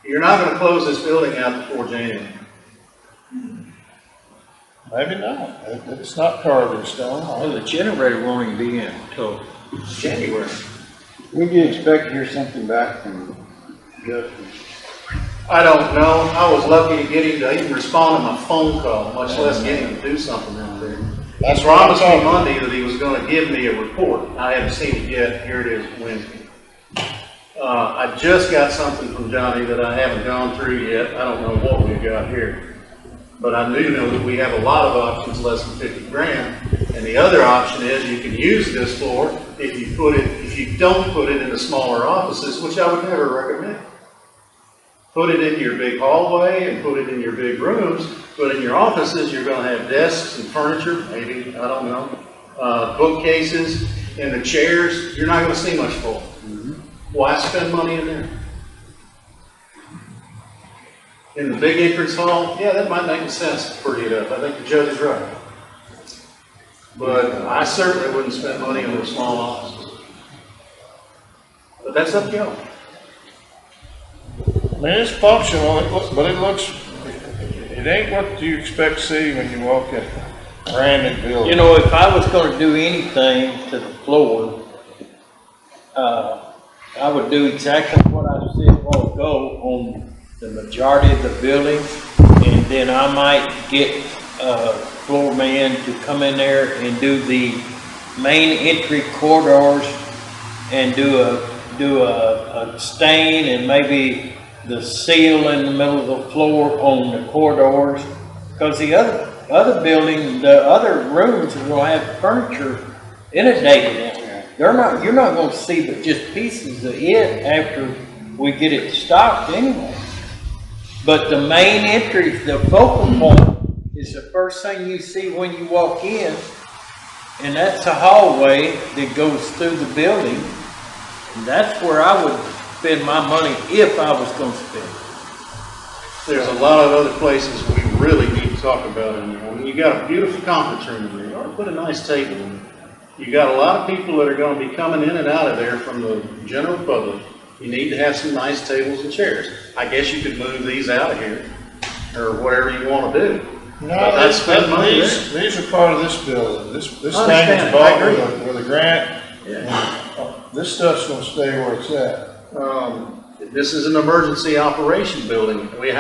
You're not going to close this building out before January. Maybe not. It's not carved in stone. Well, the generator won't even be in until January. We can expect to hear something back from Justin. I don't know. I was lucky to get him to even respond to my phone call, much less get him to do something out there. He promised me Monday that he was going to give me a report. I haven't seen it yet. Here it is, Wednesday. I just got something from Johnny that I haven't gone through yet. I don't know what we've got here. But I do know that we have a lot of options less than 50 grand. And the other option is you can use this floor if you don't put it in the smaller offices, which I would never recommend. Put it in your big hallway and put it in your big rooms, but in your offices, you're going to have desks and furniture, maybe, I don't know, bookcases, and the chairs, you're not going to see much for. Why spend money in there? in the big entrance hall, yeah, that might make sense to pretty it up. I think the judge is right. But I certainly wouldn't spend money on those small offices. But that's up to y'all. I mean, it's functional, but it ain't what you expect to see when you walk in a branded building. You know, if I was gonna do anything to the floor, I would do exactly what I said a while ago on the majority of the building, and then I might get a floor man to come in there and do the main entry corridors and do a stain and maybe the seal in the middle of the floor on the corridors, because the other building, the other rooms are gonna have furniture inundated in there. You're not gonna see but just pieces of it after we get it stocked anyway. But the main entry, the focal point, is the first thing you see when you walk in, and that's a hallway that goes through the building. And that's where I would spend my money if I was gonna spend it. There's a lot of other places we really need to talk about in there. When you got a beautiful conference room in there, you ought to put a nice table in there. You got a lot of people that are gonna be coming in and out of there from the general public. You need to have some nice tables and chairs. I guess you could move these out of here, or whatever you wanna do. No, But that's spending money there. these are part of this building. This thing I understand. was bought I agree. with a grant. Yeah. This stuff's gonna stay where it's at. This is an emergency operation building. We have